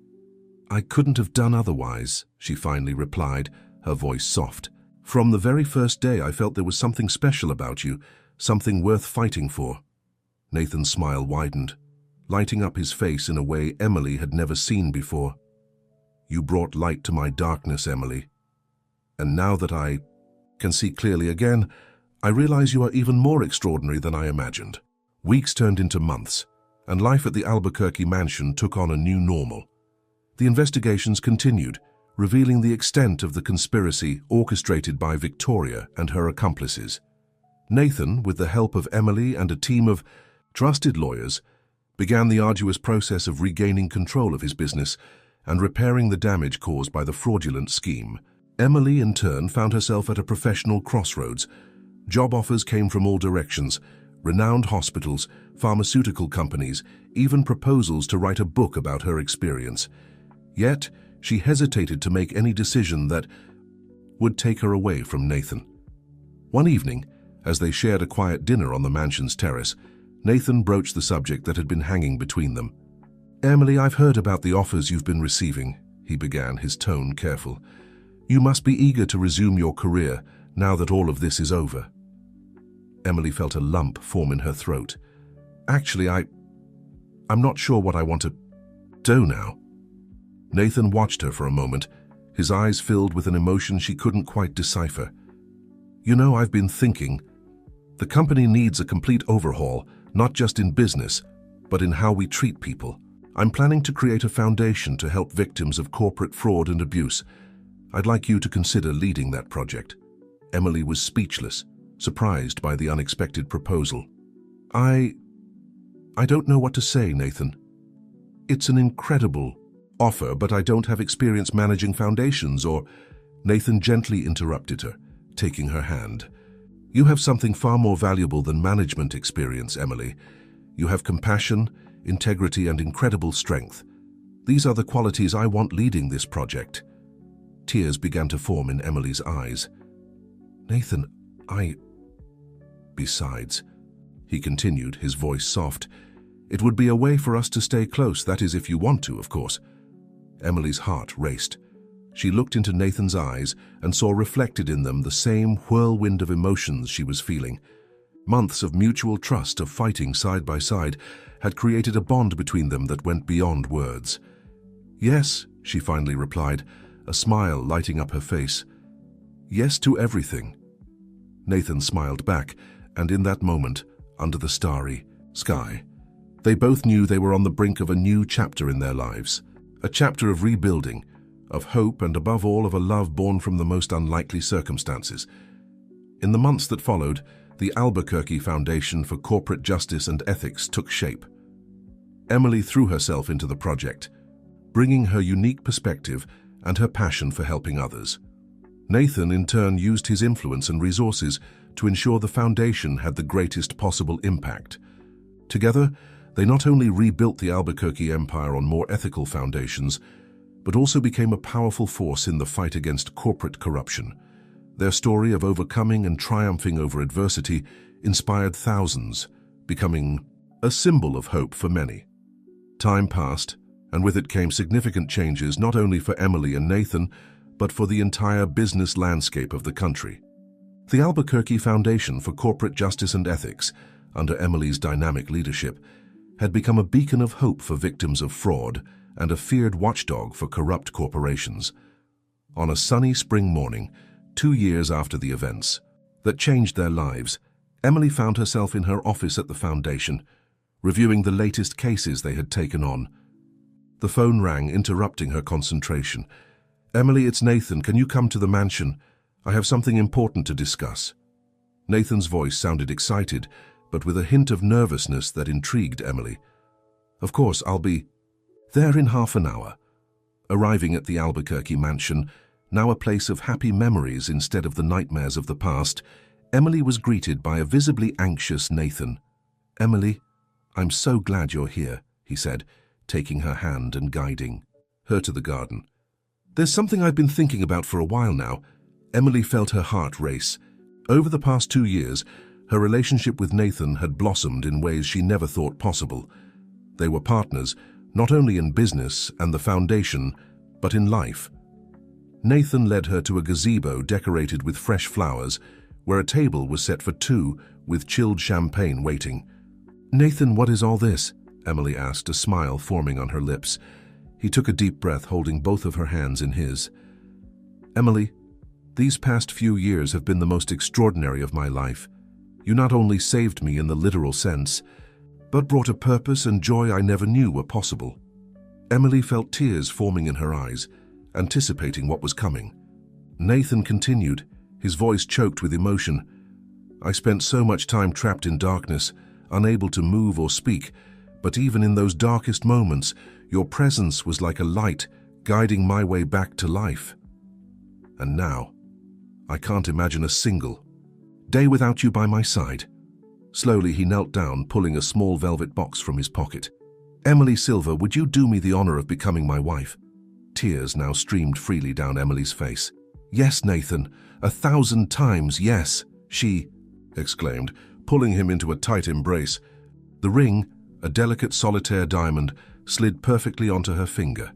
couldn't have done otherwise," she finally replied, her voice soft. "From the very first day I felt there was something special about you, something worth fighting for." Nathan's smile widened, lighting up his face in a way Emily had never seen before. "You brought light to my darkness, Emily. And now that I can see clearly again, I realize you are even more extraordinary than I imagined." Weeks turned into months, and life at the Albuquerque mansion took on a new normal. The investigations continued, revealing the extent of the conspiracy orchestrated by Victoria and her accomplices. Nathan, with the help of Emily and a team of trusted lawyers, began the arduous process of regaining control of his business and repairing the damage caused by the fraudulent scheme. Emily, in turn, found herself at a professional crossroads. Job offers came from all directions: renowned hospitals, pharmaceutical companies, even proposals to write a book about her experience. Yet, she hesitated to make any decision that would take her away from Nathan. One evening, as they shared a quiet dinner on the mansion's terrace, Nathan broached the subject that had been hanging between them. "Emily, I've heard about the offers you've been receiving," he began, his tone careful. "You must be eager to resume your career now that all of this is over." Emily felt a lump form in her throat. "Actually, I'm not sure what I want to do now." Nathan watched her for a moment, his eyes filled with an emotion she couldn't quite decipher. "You know, I've been thinking. The company needs a complete overhaul, not just in business, but in how we treat people. I'm planning to create a foundation to help victims of corporate fraud and abuse. I'd like you to consider leading that project." Emily was speechless, surprised by the unexpected proposal. I don't know what to say, Nathan. It's an incredible offer, but I don't have experience managing foundations or—" Nathan gently interrupted her, taking her hand. "You have something far more valuable than management experience, Emily. You have compassion, integrity, and incredible strength. These are the qualities I want leading this project." Tears began to form in Emily's eyes. "Nathan, Besides," he continued, his voice soft, "it would be a way for us to stay close, that is if you want to, of course." Emily's heart raced. She looked into Nathan's eyes and saw reflected in them the same whirlwind of emotions she was feeling. Months of mutual trust, of fighting side by side, had created a bond between them that went beyond words. "Yes," she finally replied, a smile lighting up her face. "Yes to everything." Nathan smiled back, and in that moment, under the starry sky, they both knew they were on the brink of a new chapter in their lives. A chapter of rebuilding, of hope, and above all of a love born from the most unlikely circumstances. In the months that followed, the Albuquerque Foundation for Corporate Justice and Ethics took shape. Emily threw herself into the project, bringing her unique perspective and her passion for helping others. Nathan, in turn, used his influence and resources to ensure the foundation had the greatest possible impact. Together, they not only rebuilt the Albuquerque empire on more ethical foundations, but also became a powerful force in the fight against corporate corruption. Their story of overcoming and triumphing over adversity inspired thousands, becoming a symbol of hope for many. Time passed, and with it came significant changes not only for Emily and Nathan, but for the entire business landscape of the country. The Albuquerque Foundation for Corporate Justice and Ethics, under Emily's dynamic leadership, had become a beacon of hope for victims of fraud and a feared watchdog for corrupt corporations. On a sunny spring morning, 2 years after the events that changed their lives, Emily found herself in her office at the foundation, reviewing the latest cases they had taken on. The phone rang, interrupting her concentration. "Emily, it's Nathan. Can you come to the mansion? I have something important to discuss." Nathan's voice sounded excited, but with a hint of nervousness that intrigued Emily. "Of course, I'll be there in half an hour." Arriving at the Albuquerque mansion, now a place of happy memories instead of the nightmares of the past, Emily was greeted by a visibly anxious Nathan. "Emily, I'm so glad you're here," he said, taking her hand and guiding her to the garden. "There's something I've been thinking about for a while now." Emily felt her heart race. Over the past 2 years, her relationship with Nathan had blossomed in ways she never thought possible. They were partners, not only in business and the foundation, but in life. Nathan led her to a gazebo decorated with fresh flowers, where a table was set for 2 with chilled champagne waiting. "Nathan, what is all this?" Emily asked, a smile forming on her lips. He took a deep breath, holding both of her hands in his. "Emily, These past few years have been the most extraordinary of my life. You not only saved me in the literal sense, but brought a purpose and joy I never knew were possible." Emily felt tears forming in her eyes, anticipating what was coming. Nathan continued, his voice choked with emotion. "I spent so much time trapped in darkness, unable to move or speak, but even in those darkest moments, your presence was like a light guiding my way back to life. And now, I can't imagine a single day without you by my side." Slowly he knelt down, pulling a small velvet box from his pocket. "Emily Silver, would you do me the honor of becoming my wife?" Tears now streamed freely down Emily's face. "Yes, Nathan, 1,000 times yes," she exclaimed, pulling him into a tight embrace. The ring, a delicate solitaire diamond, slid perfectly onto her finger,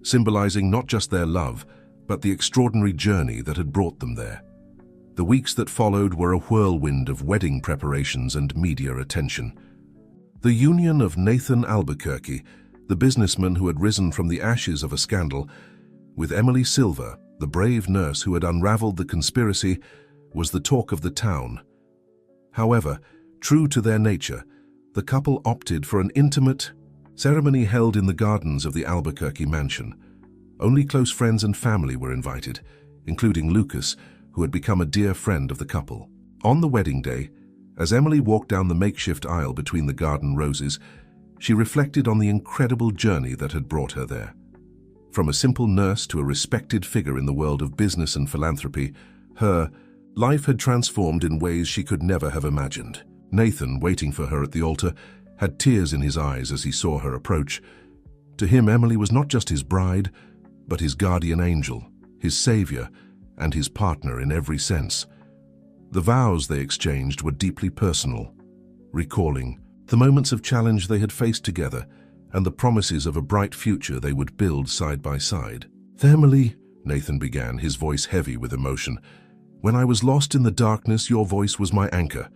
symbolizing not just their love, but the extraordinary journey that had brought them there. The weeks that followed were a whirlwind of wedding preparations and media attention. The union of Nathan Albuquerque, the businessman who had risen from the ashes of a scandal, with Emily Silver, the brave nurse who had unraveled the conspiracy, was the talk of the town. However, true to their nature, the couple opted for an intimate ceremony held in the gardens of the Albuquerque mansion. Only close friends and family were invited, including Lucas, who had become a dear friend of the couple. On the wedding day, as Emily walked down the makeshift aisle between the garden roses, she reflected on the incredible journey that had brought her there. From a simple nurse to a respected figure in the world of business and philanthropy, her life had transformed in ways she could never have imagined. Nathan, waiting for her at the altar, had tears in his eyes as he saw her approach. To him, Emily was not just his bride, but his guardian angel, his savior, and his partner in every sense. The vows they exchanged were deeply personal, recalling the moments of challenge they had faced together and the promises of a bright future they would build side by side. "Emily," Nathan began, his voice heavy with emotion, "when I was lost in the darkness, your voice was my anchor.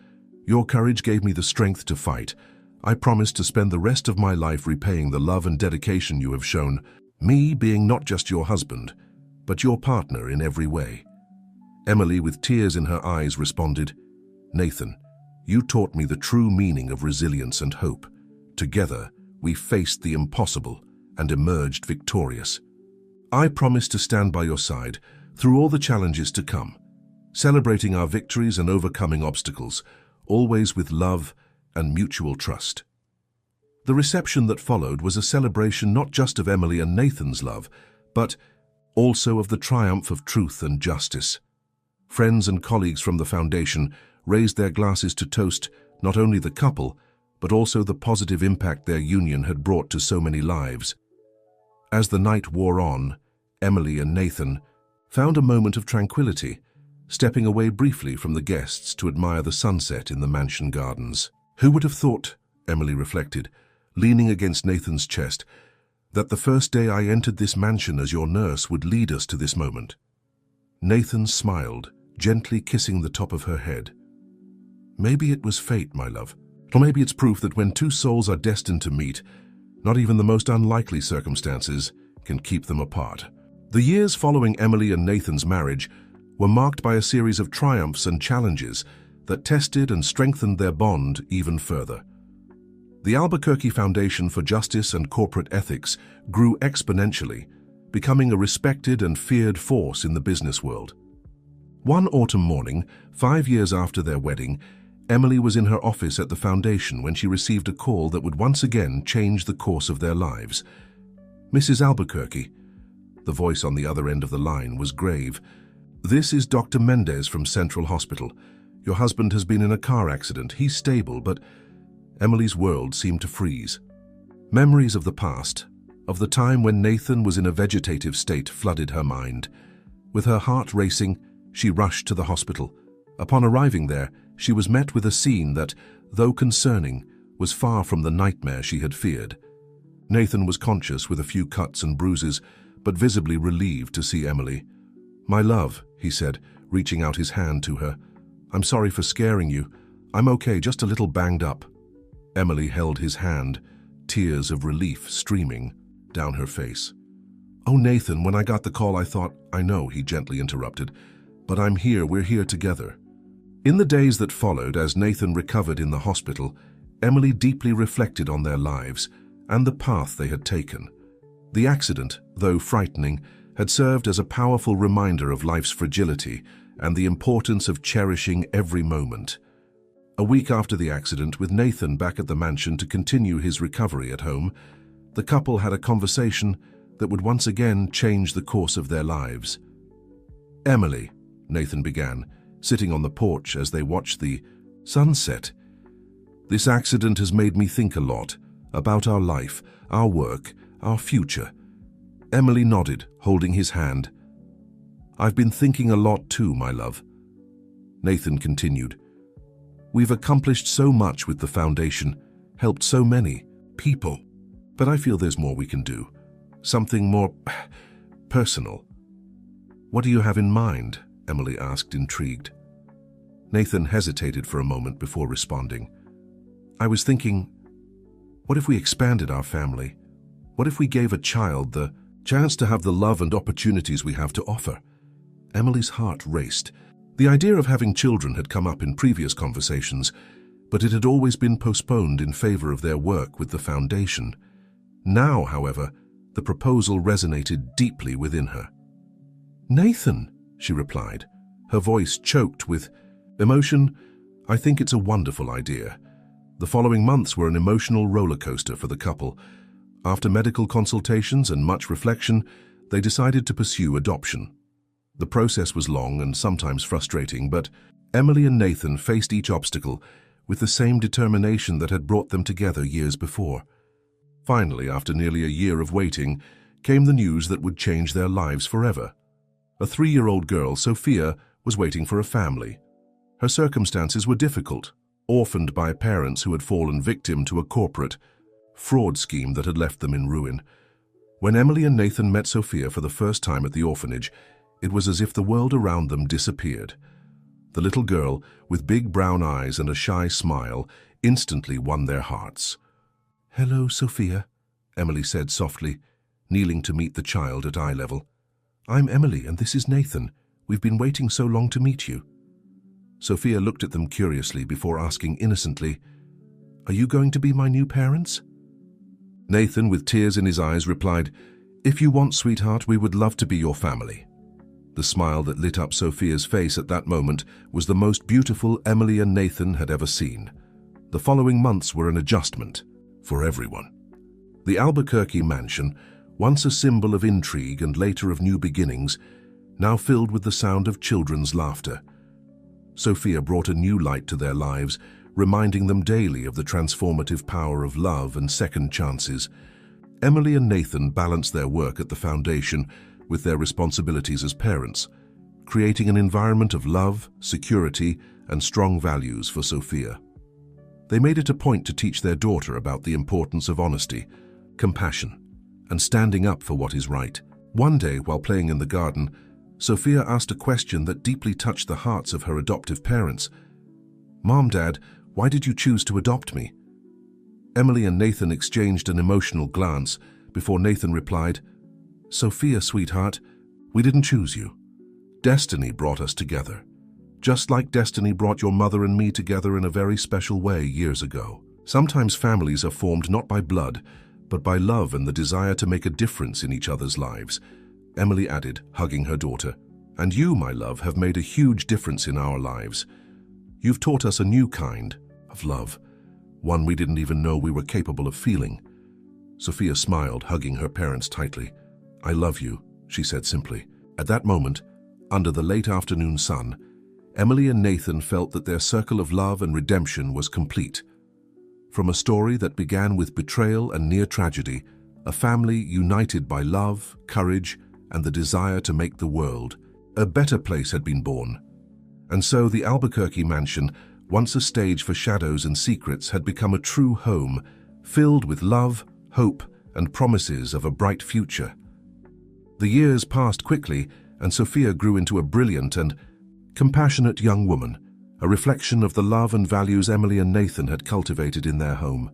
Your courage gave me the strength to fight. I promise to spend the rest of my life repaying the love and dedication you have shown, me being not just your husband, but your partner in every way." Emily, with tears in her eyes, responded, "Nathan, you taught me the true meaning of resilience and hope. Together, we faced the impossible and emerged victorious. I promise to stand by your side through all the challenges to come, celebrating our victories and overcoming obstacles, always with love and mutual trust." The reception that followed was a celebration not just of Emily and Nathan's love, but also of the triumph of truth and justice. Friends and colleagues from the foundation raised their glasses to toast not only the couple, but also the positive impact their union had brought to so many lives. As the night wore on, Emily and Nathan found a moment of tranquility, stepping away briefly from the guests to admire the sunset in the mansion gardens. "Who would have thought," Emily reflected, leaning against Nathan's chest, "that the first day I entered this mansion as your nurse would lead us to this moment?" Nathan smiled, gently kissing the top of her head. "Maybe it was fate, my love. Or maybe it's proof that when two souls are destined to meet, not even the most unlikely circumstances can keep them apart." The years following Emily and Nathan's marriage were marked by a series of triumphs and challenges that tested and strengthened their bond even further. The Albuquerque Foundation for Justice and Corporate Ethics grew exponentially, becoming a respected and feared force in the business world. One autumn morning, 5 years after their wedding, Emily was in her office at the foundation when she received a call that would once again change the course of their lives. "Mrs. Albuquerque," the voice on the other end of the line was grave, "this is Dr. Mendez from Central Hospital. Your husband has been in a car accident. He's stable, but..." Emily's world seemed to freeze. Memories of the past, of the time when Nathan was in a vegetative state, flooded her mind. With her heart racing, she rushed to the hospital. Upon arriving there, she was met with a scene that, though concerning, was far from the nightmare she had feared. Nathan was conscious with a few cuts and bruises, but visibly relieved to see Emily. "My love," he said, reaching out his hand to her. "I'm sorry for scaring you. I'm okay, just a little banged up." Emily held his hand, tears of relief streaming down her face. "Oh, Nathan, when I got the call I thought..." "I know," he gently interrupted. But I'm here, we're here together. In the days that followed, as Nathan recovered in the hospital, Emily deeply reflected on their lives and the path they had taken. The accident, though frightening, had served as a powerful reminder of life's fragility and the importance of cherishing every moment. A week after the accident, with Nathan back at the mansion to continue his recovery at home, the couple had a conversation that would once again change the course of their lives. "Emily," Nathan began, sitting on the porch as they watched the sunset. "This accident has made me think a lot about our life, our work, our future." Emily nodded, holding his hand. "I've been thinking a lot too, my love." Nathan continued, "We've accomplished so much with the foundation, helped so many people, but I feel there's more we can do, something more personal." "What do you have in mind?" Emily asked, intrigued. Nathan hesitated for a moment before responding. "I was thinking, what if we expanded our family? What if we gave a child the chance to have the love and opportunities we have to offer?" Emily's heart raced. The idea of having children had come up in previous conversations, but it had always been postponed in favor of their work with the foundation. Now, however, the proposal resonated deeply within her. "Nathan," she replied, her voice choked with emotion, "I think it's a wonderful idea." The following months were an emotional roller coaster for the couple. After medical consultations and much reflection, they decided to pursue adoption. The process was long and sometimes frustrating, but Emily and Nathan faced each obstacle with the same determination that had brought them together years before. Finally, after nearly a year of waiting, came the news that would change their lives forever. A 3-year-old girl, Sophia, was waiting for a family. Her circumstances were difficult, orphaned by parents who had fallen victim to a corporate fraud scheme that had left them in ruin. When Emily and Nathan met Sophia for the first time at the orphanage, it was as if the world around them disappeared. The little girl, with big brown eyes and a shy smile, instantly won their hearts. "Hello, Sophia," Emily said softly, kneeling to meet the child at eye level. "I'm Emily, and this is Nathan. We've been waiting so long to meet you." Sophia looked at them curiously before asking innocently, "Are you going to be my new parents?" Nathan, with tears in his eyes, replied, "If you want, sweetheart, we would love to be your family." The smile that lit up Sophia's face at that moment was the most beautiful Emily and Nathan had ever seen. The following months were an adjustment for everyone. The Albuquerque mansion, once a symbol of intrigue and later of new beginnings, now filled with the sound of children's laughter. Sophia brought a new light to their lives, reminding them daily of the transformative power of love and second chances. Emily and Nathan balanced their work at the foundation with their responsibilities as parents, creating an environment of love, security, and strong values for Sophia. They made it a point to teach their daughter about the importance of honesty, compassion, and standing up for what is right. One day, while playing in the garden, Sophia asked a question that deeply touched the hearts of her adoptive parents. "Mom, Dad, why did you choose to adopt me?" Emily and Nathan exchanged an emotional glance before Nathan replied, "Sophia, sweetheart, we didn't choose you. Destiny brought us together, just like destiny brought your mother and me together in a very special way years ago. Sometimes families are formed not by blood, but by love and the desire to make a difference in each other's lives," Emily added, hugging her daughter. "And you, my love, have made a huge difference in our lives. You've taught us a new kind of love, one we didn't even know we were capable of feeling." Sophia smiled, hugging her parents tightly. "I love you," she said simply. At that moment, under the late afternoon sun, Emily and Nathan felt that their circle of love and redemption was complete. From a story that began with betrayal and near tragedy, a family united by love, courage, and the desire to make the world a better place had been born. And so the Albuquerque mansion, once a stage for shadows and secrets, had become a true home, filled with love, hope, and promises of a bright future. The years passed quickly, and Sophia grew into a brilliant and compassionate young woman, a reflection of the love and values Emily and Nathan had cultivated in their home.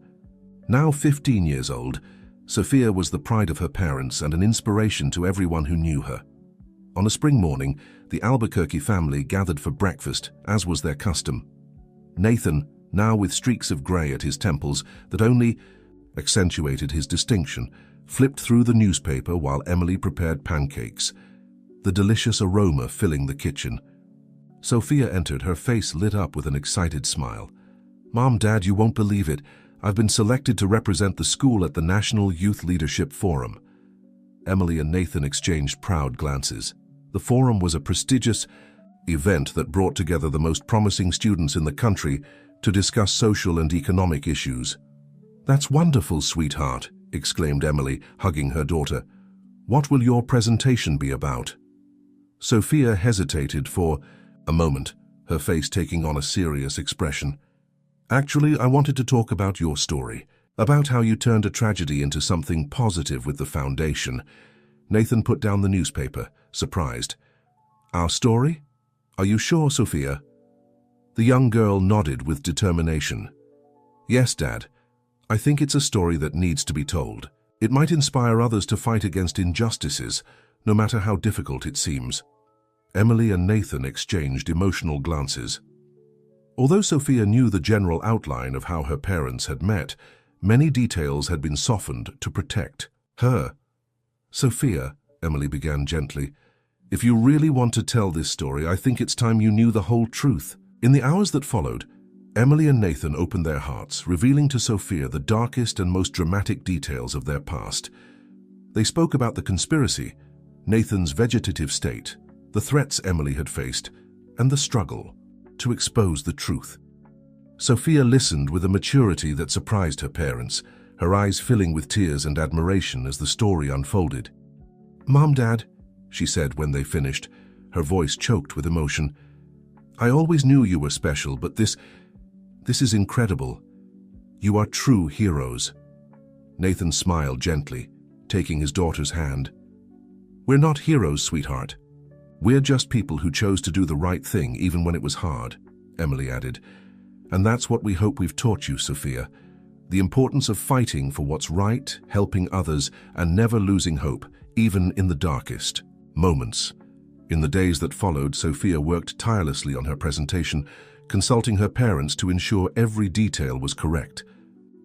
Now 15 years old, Sophia was the pride of her parents and an inspiration to everyone who knew her. On a spring morning, the Albuquerque family gathered for breakfast, as was their custom. Nathan, now with streaks of gray at his temples that only accentuated his distinction, flipped through the newspaper while Emily prepared pancakes, the delicious aroma filling the kitchen. Sophia entered, her face lit up with an excited smile. "Mom, Dad, you won't believe it. I've been selected to represent the school at the National Youth Leadership Forum." Emily and Nathan exchanged proud glances. The forum was a prestigious event that brought together the most promising students in the country to discuss social and economic issues. "That's wonderful, sweetheart," exclaimed Emily, hugging her daughter. "What will your presentation be about?" Sophia hesitated for a moment, her face taking on a serious expression. "Actually, I wanted to talk about your story, about how you turned a tragedy into something positive with the foundation." Nathan put down the newspaper, surprised. "Our story? Are you sure, Sophia?" The young girl nodded with determination. "Yes, Dad. I think it's a story that needs to be told. It might inspire others to fight against injustices, no matter how difficult it seems." Emily and Nathan exchanged emotional glances. Although Sophia knew the general outline of how her parents had met, many details had been softened to protect her. "Sophia," Emily began gently, "if you really want to tell this story, I think it's time you knew the whole truth." In the hours that followed, Emily and Nathan opened their hearts, revealing to Sophia the darkest and most dramatic details of their past. They spoke about the conspiracy, Nathan's vegetative state, the threats Emily had faced, and the struggle to expose the truth. Sophia listened with a maturity that surprised her parents, her eyes filling with tears and admiration as the story unfolded. "Mom, Dad," she said when they finished, her voice choked with emotion, "I always knew you were special, but this is incredible. You are true heroes." Nathan smiled gently, taking his daughter's hand. "We're not heroes, sweetheart. We're just people who chose to do the right thing even when it was hard," Emily added. "And that's what we hope we've taught you, Sophia. The importance of fighting for what's right, helping others, and never losing hope, even in the darkest moments." In the days that followed, Sophia worked tirelessly on her presentation, consulting her parents to ensure every detail was correct.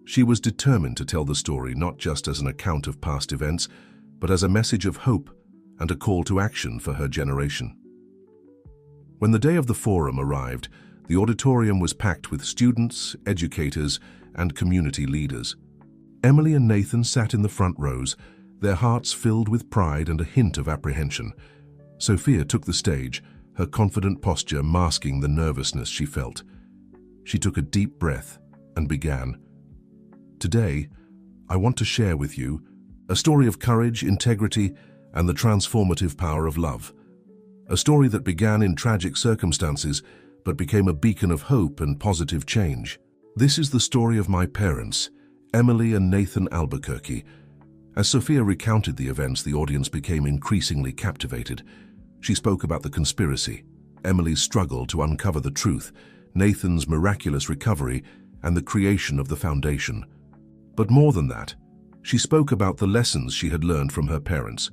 She was determined to tell the story not just as an account of past events, but as a message of hope and a call to action for her generation. When the day of the forum arrived, the auditorium was packed with students, educators, and community leaders. Emily and Nathan sat in the front rows, their hearts filled with pride and a hint of apprehension. Sophia took the stage, her confident posture masking the nervousness she felt. She took a deep breath and began. "Today, I want to share with you a story of courage, integrity, and the transformative power of love. A story that began in tragic circumstances, but became a beacon of hope and positive change. This is the story of my parents, Emily and Nathan Albuquerque." As Sophia recounted the events, the audience became increasingly captivated. She spoke about the conspiracy, Emily's struggle to uncover the truth, Nathan's miraculous recovery, and the creation of the foundation. But more than that, she spoke about the lessons she had learned from her parents,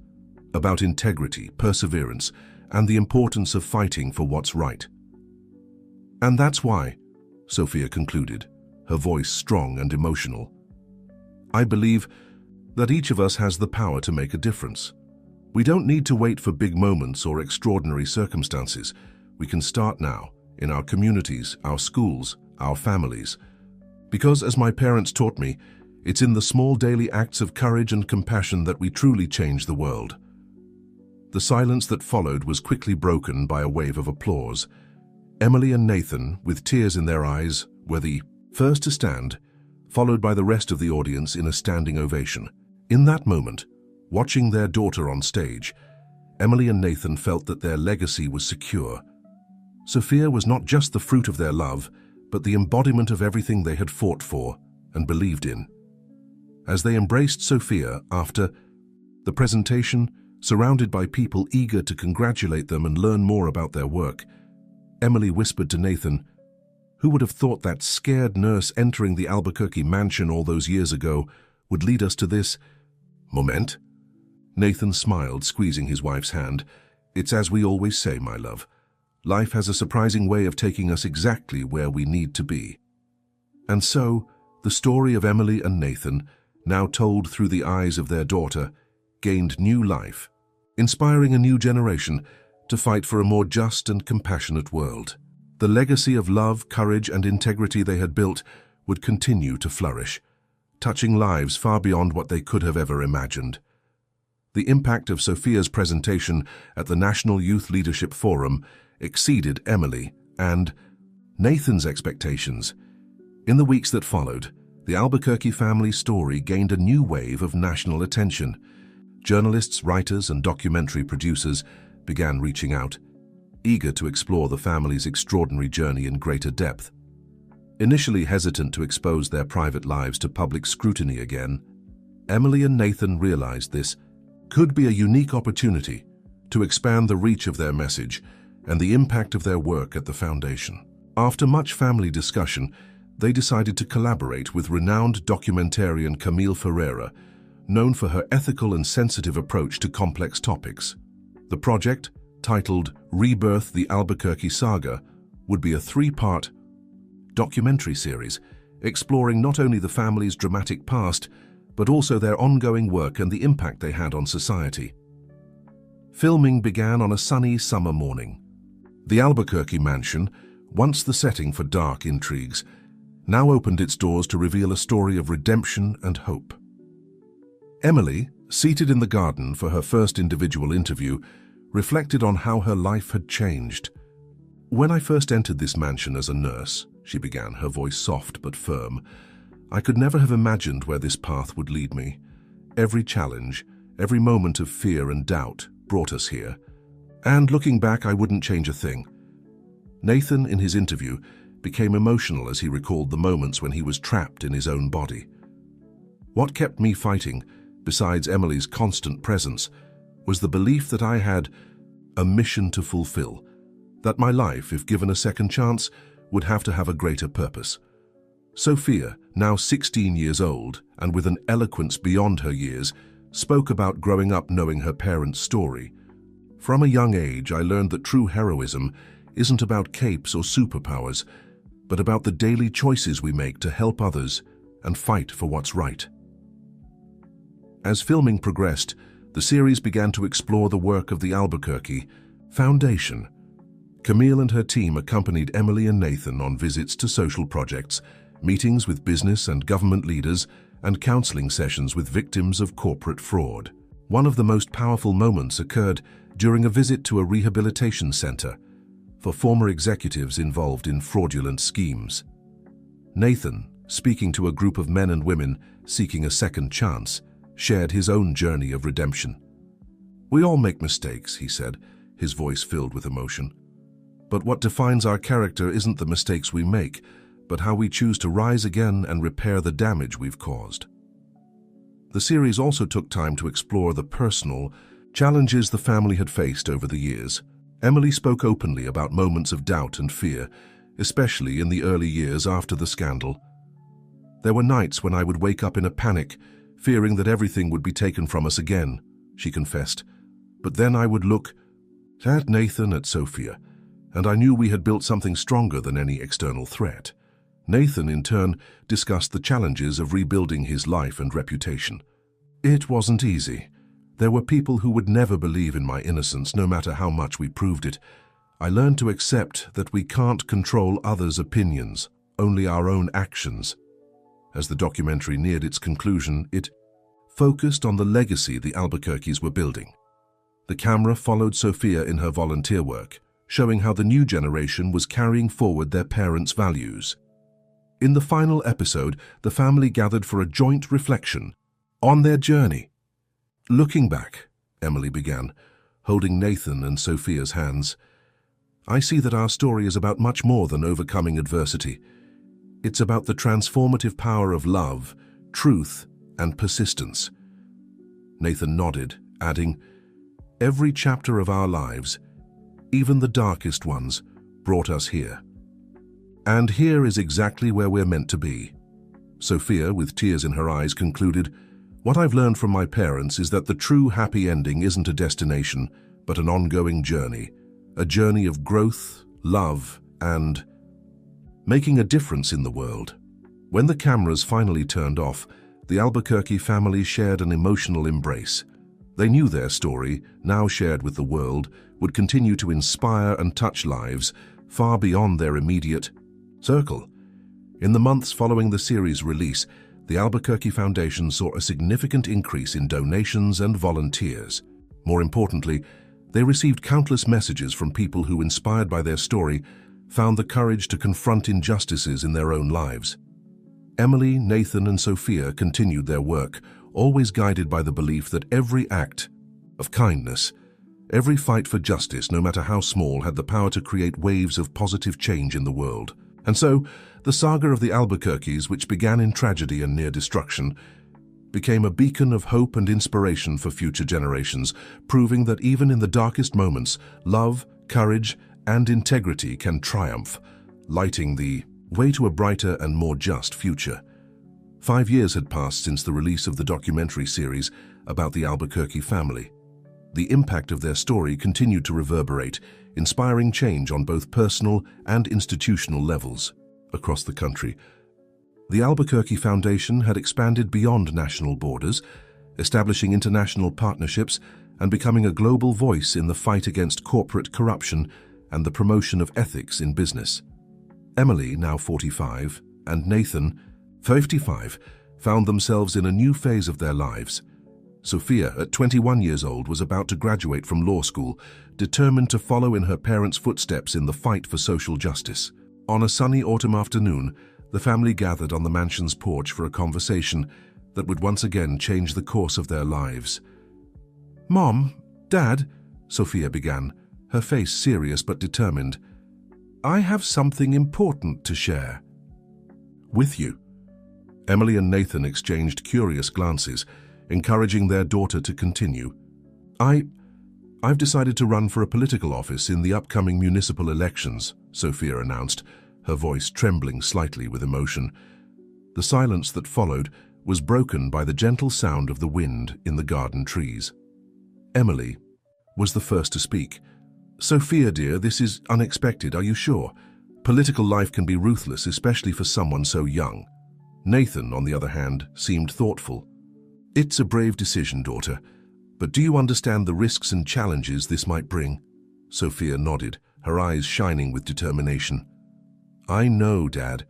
about integrity, perseverance, and the importance of fighting for what's right. "And that's why," Sophia concluded, her voice strong and emotional, "I believe that each of us has the power to make a difference. We don't need to wait for big moments or extraordinary circumstances. We can start now, in our communities, our schools, our families. Because, as my parents taught me, it's in the small daily acts of courage and compassion that we truly change the world." The silence that followed was quickly broken by a wave of applause. Emily and Nathan, with tears in their eyes, were the first to stand, followed by the rest of the audience in a standing ovation. In that moment, watching their daughter on stage, Emily and Nathan felt that their legacy was secure. Sophia was not just the fruit of their love, but the embodiment of everything they had fought for and believed in. As they embraced Sophia after the presentation, surrounded by people eager to congratulate them and learn more about their work, Emily whispered to Nathan, "Who would have thought that scared nurse entering the Albuquerque mansion all those years ago would lead us to this moment?" Nathan smiled, squeezing his wife's hand. It's as we always say, my love. Life has a surprising way of taking us exactly where we need to be. And so, the story of Emily and Nathan, now told through the eyes of their daughter, gained new life, inspiring a new generation to fight for a more just and compassionate world. The legacy of love, courage, and integrity they had built would continue to flourish, touching lives far beyond what they could have ever imagined. The impact of Sophia's presentation at the National Youth Leadership Forum exceeded Emily and Nathan's expectations. In the weeks that followed, the Albuquerque family story gained a new wave of national attention. Journalists, writers, and documentary producers began reaching out, eager to explore the family's extraordinary journey in greater depth. Initially hesitant to expose their private lives to public scrutiny again, Emily and Nathan realized this could be a unique opportunity to expand the reach of their message and the impact of their work at the foundation. After much family discussion, they decided to collaborate with renowned documentarian Camille Ferreira, known for her ethical and sensitive approach to complex topics. The project, titled Rebirth: The Albuquerque Saga, would be a 3-part documentary series exploring not only the family's dramatic past, but also their ongoing work and the impact they had on society. Filming began on a sunny summer morning. The Albuquerque mansion, once the setting for dark intrigues, now opened its doors to reveal a story of redemption and hope. Emily, seated in the garden for her first individual interview, reflected on how her life had changed. "When I first entered this mansion as a nurse," she began, her voice soft but firm, "I could never have imagined where this path would lead me. Every challenge, every moment of fear and doubt brought us here. And looking back, I wouldn't change a thing." Nathan, in his interview, became emotional as he recalled the moments when he was trapped in his own body. "What kept me fighting, besides Emily's constant presence, was the belief that I had a mission to fulfill, that my life, if given a second chance, would have to have a greater purpose." Sophia, now 16 years old and with an eloquence beyond her years, spoke about growing up knowing her parents' story. "From a young age, I learned that true heroism isn't about capes or superpowers, but about the daily choices we make to help others and fight for what's right." As filming progressed, the series began to explore the work of the Albuquerque Foundation. Camille and her team accompanied Emily and Nathan on visits to social projects, meetings with business and government leaders, and counseling sessions with victims of corporate fraud. One of the most powerful moments occurred during a visit to a rehabilitation center for former executives involved in fraudulent schemes. Nathan, speaking to a group of men and women seeking a second chance, shared his own journey of redemption. "We all make mistakes," he said, his voice filled with emotion. "But what defines our character isn't the mistakes we make, but how we choose to rise again and repair the damage we've caused." The series also took time to explore the personal challenges the family had faced over the years. Emily spoke openly about moments of doubt and fear, especially in the early years after the scandal. "There were nights when I would wake up in a panic, fearing that everything would be taken from us again," she confessed. "But then I would look at Nathan, at Sophia, and I knew we had built something stronger than any external threat." Nathan, in turn, discussed the challenges of rebuilding his life and reputation. "It wasn't easy. There were people who would never believe in my innocence, no matter how much we proved it. I learned to accept that we can't control others' opinions, only our own actions." As the documentary neared its conclusion, it focused on the legacy the Albuquerques were building. The camera followed Sophia in her volunteer work, showing how the new generation was carrying forward their parents' values. In the final episode, the family gathered for a joint reflection on their journey. "Looking back," Emily began, holding Nathan and Sophia's hands, "I see that our story is about much more than overcoming adversity. It's about the transformative power of love, truth, and persistence." Nathan nodded, adding, "Every chapter of our lives, even the darkest ones, brought us here. And here is exactly where we're meant to be." Sophia, with tears in her eyes, concluded, What I've learned from my parents is that the true happy ending isn't a destination, but an ongoing journey. A journey of growth, love, and making a difference in the world. When the cameras finally turned off, the Albuquerque family shared an emotional embrace. They knew their story, now shared with the world, would continue to inspire and touch lives far beyond their immediate circle. In the months following the series' release, the Albuquerque Foundation saw a significant increase in donations and volunteers. More importantly, they received countless messages from people who, inspired by their story, found the courage to confront injustices in their own lives. Emily, Nathan, and Sophia continued their work, always guided by the belief that every act of kindness, every fight for justice, no matter how small, had the power to create waves of positive change in the world. And so, the saga of the Albuquerques, which began in tragedy and near destruction, became a beacon of hope and inspiration for future generations, proving that even in the darkest moments, love, courage, and integrity can triumph, lighting the way to a brighter and more just future. 5 years had passed since the release of the documentary series about the Albuquerque family. The impact of their story continued to reverberate, inspiring change on both personal and institutional levels across the country. The Albuquerque Foundation had expanded beyond national borders, establishing international partnerships and becoming a global voice in the fight against corporate corruption and the promotion of ethics in business. Emily, now 45, and Nathan, 55, found themselves in a new phase of their lives. Sophia, at 21 years old, was about to graduate from law school, determined to follow in her parents' footsteps in the fight for social justice. On a sunny autumn afternoon, the family gathered on the mansion's porch for a conversation that would once again change the course of their lives. "Mom, Dad," Sophia began, her face serious but determined, "I have something important to share." "With you?" Emily and Nathan exchanged curious glances, encouraging their daughter to continue. I've decided to run for a political office in the upcoming municipal elections," Sophia announced, her voice trembling slightly with emotion. The silence that followed was broken by the gentle sound of the wind in the garden trees. Emily was the first to speak. "Sophia, dear, this is unexpected, are you sure? Political life can be ruthless, especially for someone so young." Nathan, on the other hand, seemed thoughtful. "It's a brave decision, daughter, but do you understand the risks and challenges this might bring?" Sophia nodded, her eyes shining with determination. "I know, Dad,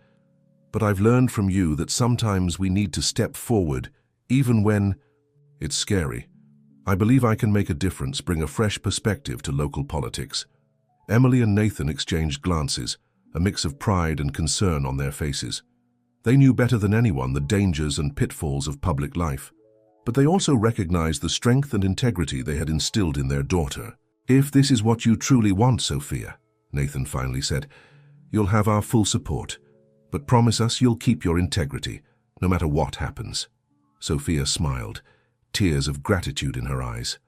but I've learned from you that sometimes we need to step forward, even when it's scary. I believe I can make a difference, bring a fresh perspective to local politics." Emily and Nathan exchanged glances, a mix of pride and concern on their faces. They knew better than anyone the dangers and pitfalls of public life, but they also recognized the strength and integrity they had instilled in their daughter. "If this is what you truly want, Sophia," Nathan finally said, "you'll have our full support, but promise us you'll keep your integrity, no matter what happens." Sophia smiled, tears of gratitude in her eyes.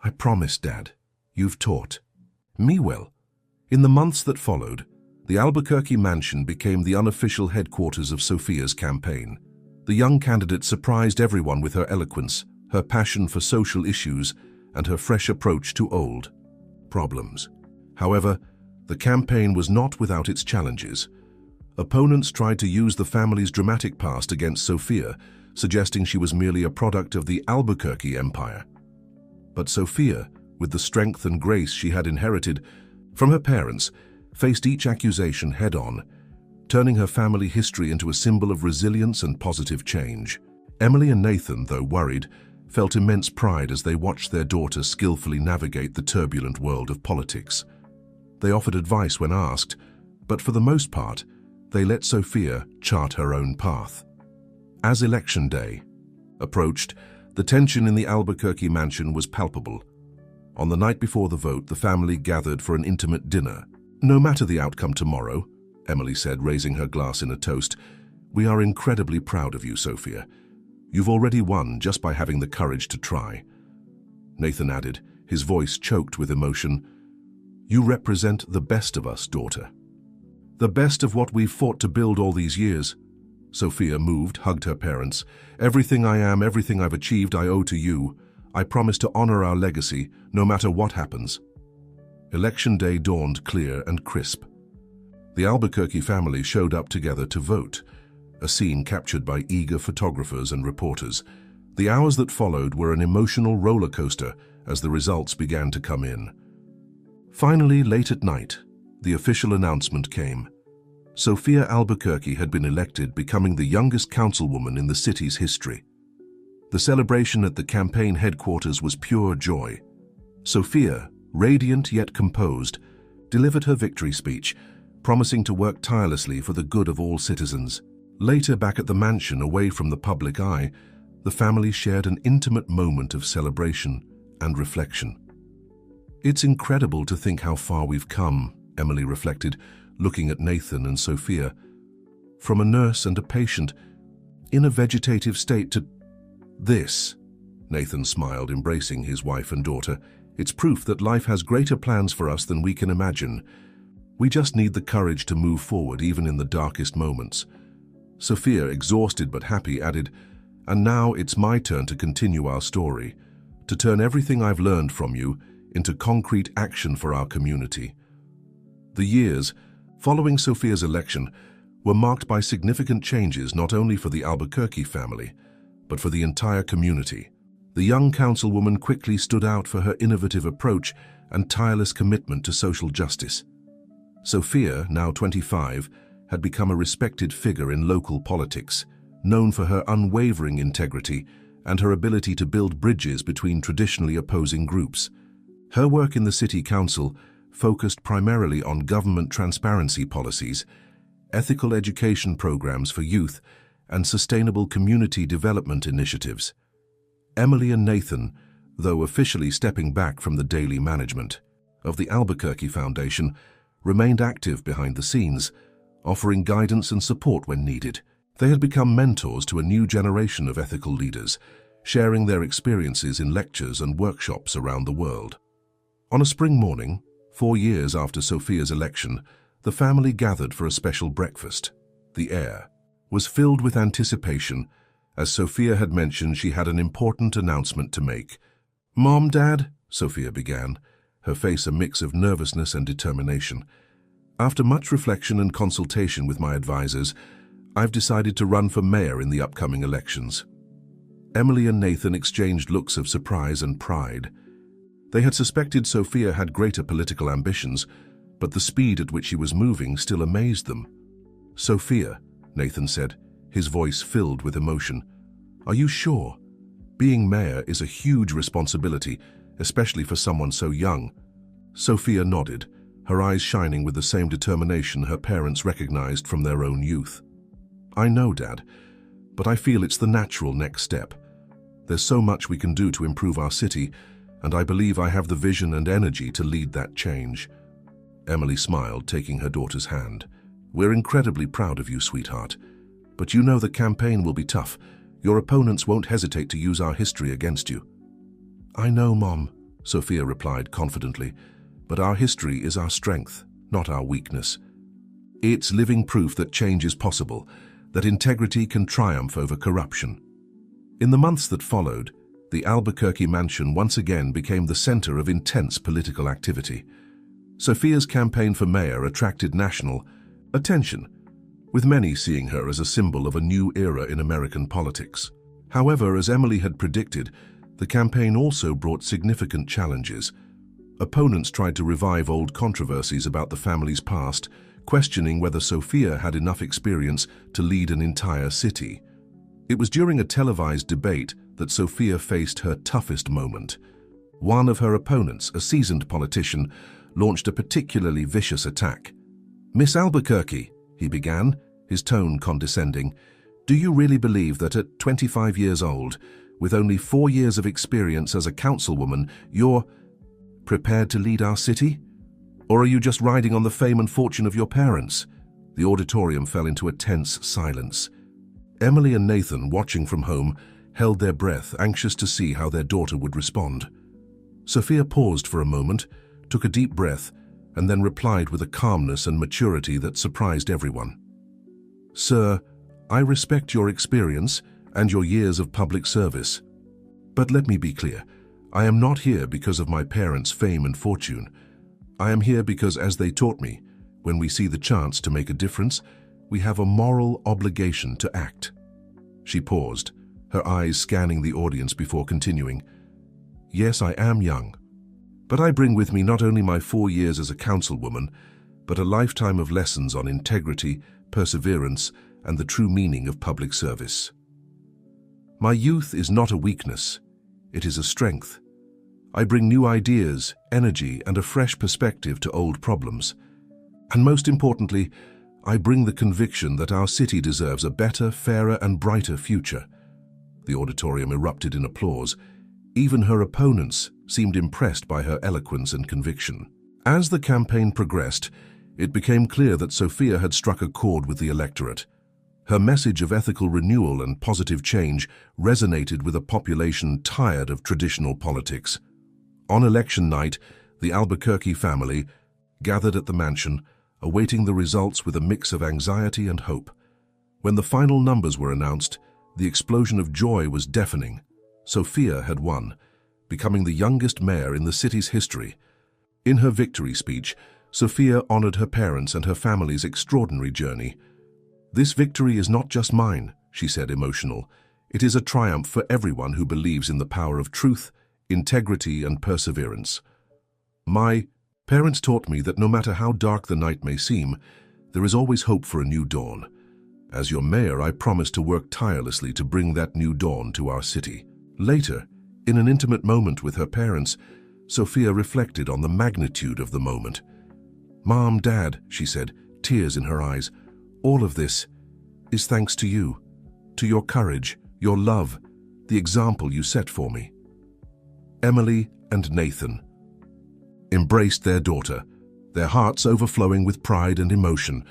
"I promise, Dad. You've taught me well." In the months that followed, the Albuquerque mansion became the unofficial headquarters of Sophia's campaign. The young candidate surprised everyone with her eloquence, her passion for social issues, and her fresh approach to old problems. However, the campaign was not without its challenges. Opponents tried to use the family's dramatic past against Sophia, suggesting she was merely a product of the Albuquerque empire. But Sophia, with the strength and grace she had inherited from her parents, faced each accusation head-on, turning her family history into a symbol of resilience and positive change. Emily and Nathan, though worried, felt immense pride as they watched their daughter skillfully navigate the turbulent world of politics. They offered advice when asked, but for the most part, they let Sophia chart her own path. As election day approached, the tension in the Albuquerque mansion was palpable. On the night before the vote, the family gathered for an intimate dinner. "No matter the outcome tomorrow," Emily said, raising her glass in a toast, "we are incredibly proud of you, Sophia. You've already won just by having the courage to try." Nathan added, his voice choked with emotion, "You represent the best of us, daughter. The best of what we've fought to build all these years. Sophia, moved, hugged her parents. "Everything I am, everything I've achieved, I owe to you. I promise to honor our legacy, no matter what happens." Election day dawned clear and crisp. The Albuquerque family showed up together to vote, a scene captured by eager photographers and reporters. The hours that followed were an emotional roller coaster as the results began to come in. Finally, late at night, the official announcement came. Sophia Albuquerque had been elected, becoming the youngest councilwoman in the city's history. The celebration at the campaign headquarters was pure joy. Sophia, radiant yet composed, delivered her victory speech, promising to work tirelessly for the good of all citizens. Later, back at the mansion, away from the public eye, the family shared an intimate moment of celebration and reflection. "It's incredible to think how far we've come," Emily reflected, looking at Nathan and Sophia. "From a nurse and a patient in a vegetative state to this." Nathan smiled, embracing his wife and daughter. "It's proof that life has greater plans for us than we can imagine. We just need the courage to move forward even in the darkest moments." Sophia, exhausted but happy, added, "And now it's my turn to continue our story, to turn everything I've learned from you into concrete action for our community." The years following Sophia's election were marked by significant changes not only for the Albuquerque family, but for the entire community. The young councilwoman quickly stood out for her innovative approach and tireless commitment to social justice. Sophia, now 25, had become a respected figure in local politics, known for her unwavering integrity and her ability to build bridges between traditionally opposing groups. Her work in the city council focused primarily on government transparency policies, ethical education programs for youth, and sustainable community development initiatives. Emily and Nathan, though officially stepping back from the daily management of the Albuquerque Foundation, remained active behind the scenes, offering guidance and support when needed. They had become mentors to a new generation of ethical leaders, sharing their experiences in lectures and workshops around the world. On a spring morning, 4 years after Sophia's election, the family gathered for a special breakfast. The air was filled with anticipation, as Sophia had mentioned she had an important announcement to make. "Mom, Dad," Sophia began, her face a mix of nervousness and determination. "After much reflection and consultation with my advisors, I've decided to run for mayor in the upcoming elections." Emily and Nathan exchanged looks of surprise and pride. They had suspected Sophia had greater political ambitions, but the speed at which she was moving still amazed them. "Sophia," Nathan said, his voice filled with emotion, "are you sure? Being mayor is a huge responsibility, especially for someone so young." Sophia nodded, her eyes shining with the same determination her parents recognized from their own youth. "I know, Dad, but I feel it's the natural next step. There's so much we can do to improve our city, and I believe I have the vision and energy to lead that change." Emily smiled, taking her daughter's hand. "We're incredibly proud of you, sweetheart. But you know the campaign will be tough. Your opponents won't hesitate to use our history against you." "I know, Mom," Sophia replied confidently, "but our history is our strength, not our weakness. It's living proof that change is possible, that integrity can triumph over corruption." In the months that followed, the Albuquerque mansion once again became the center of intense political activity. Sophia's campaign for mayor attracted national attention, with many seeing her as a symbol of a new era in American politics. However, as Emily had predicted, the campaign also brought significant challenges. Opponents tried to revive old controversies about the family's past, questioning whether Sophia had enough experience to lead an entire city. It was during a televised debate that Sophia faced her toughest moment. One of her opponents, a seasoned politician, launched a particularly vicious attack. "Miss Albuquerque," he began, his tone condescending, "do you really believe that at 25 years old, with only 4 years of experience as a councilwoman, you're prepared to lead our city? Or are you just riding on the fame and fortune of your parents?" The auditorium fell into a tense silence. Emily and Nathan, watching from home, held their breath, anxious to see how their daughter would respond. Sophia paused for a moment, took a deep breath, and then replied with a calmness and maturity that surprised everyone. "Sir, I respect your experience and your years of public service. But let me be clear, I am not here because of my parents' fame and fortune. I am here because, as they taught me, when we see the chance to make a difference, we have a moral obligation to act." She paused, her eyes scanning the audience before continuing. "Yes, I am young, but I bring with me not only my 4 years as a councilwoman, but a lifetime of lessons on integrity, perseverance, and the true meaning of public service. My youth is not a weakness, it is a strength. I bring new ideas, energy, and a fresh perspective to old problems. And most importantly, I bring the conviction that our city deserves a better, fairer, and brighter future." The auditorium erupted in applause. Even her opponents seemed impressed by her eloquence and conviction. As the campaign progressed, it became clear that Sophia had struck a chord with the electorate. Her message of ethical renewal and positive change resonated with a population tired of traditional politics. On election night, the Albuquerque family gathered at the mansion, awaiting the results with a mix of anxiety and hope. When the final numbers were announced, the explosion of joy was deafening. Sophia had won, becoming the youngest mayor in the city's history. In her victory speech, Sophia honored her parents and her family's extraordinary journey. "This victory is not just mine," she said, emotional. "It is a triumph for everyone who believes in the power of truth, integrity, and perseverance. My parents taught me that no matter how dark the night may seem, there is always hope for a new dawn. As your mayor, I promise to work tirelessly to bring that new dawn to our city." Later, in an intimate moment with her parents, Sophia reflected on the magnitude of the moment. "Mom, Dad," she said, tears in her eyes, "all of this is thanks to you, to your courage, your love, the example you set for me." Emily and Nathan embraced their daughter, their hearts overflowing with pride and emotion.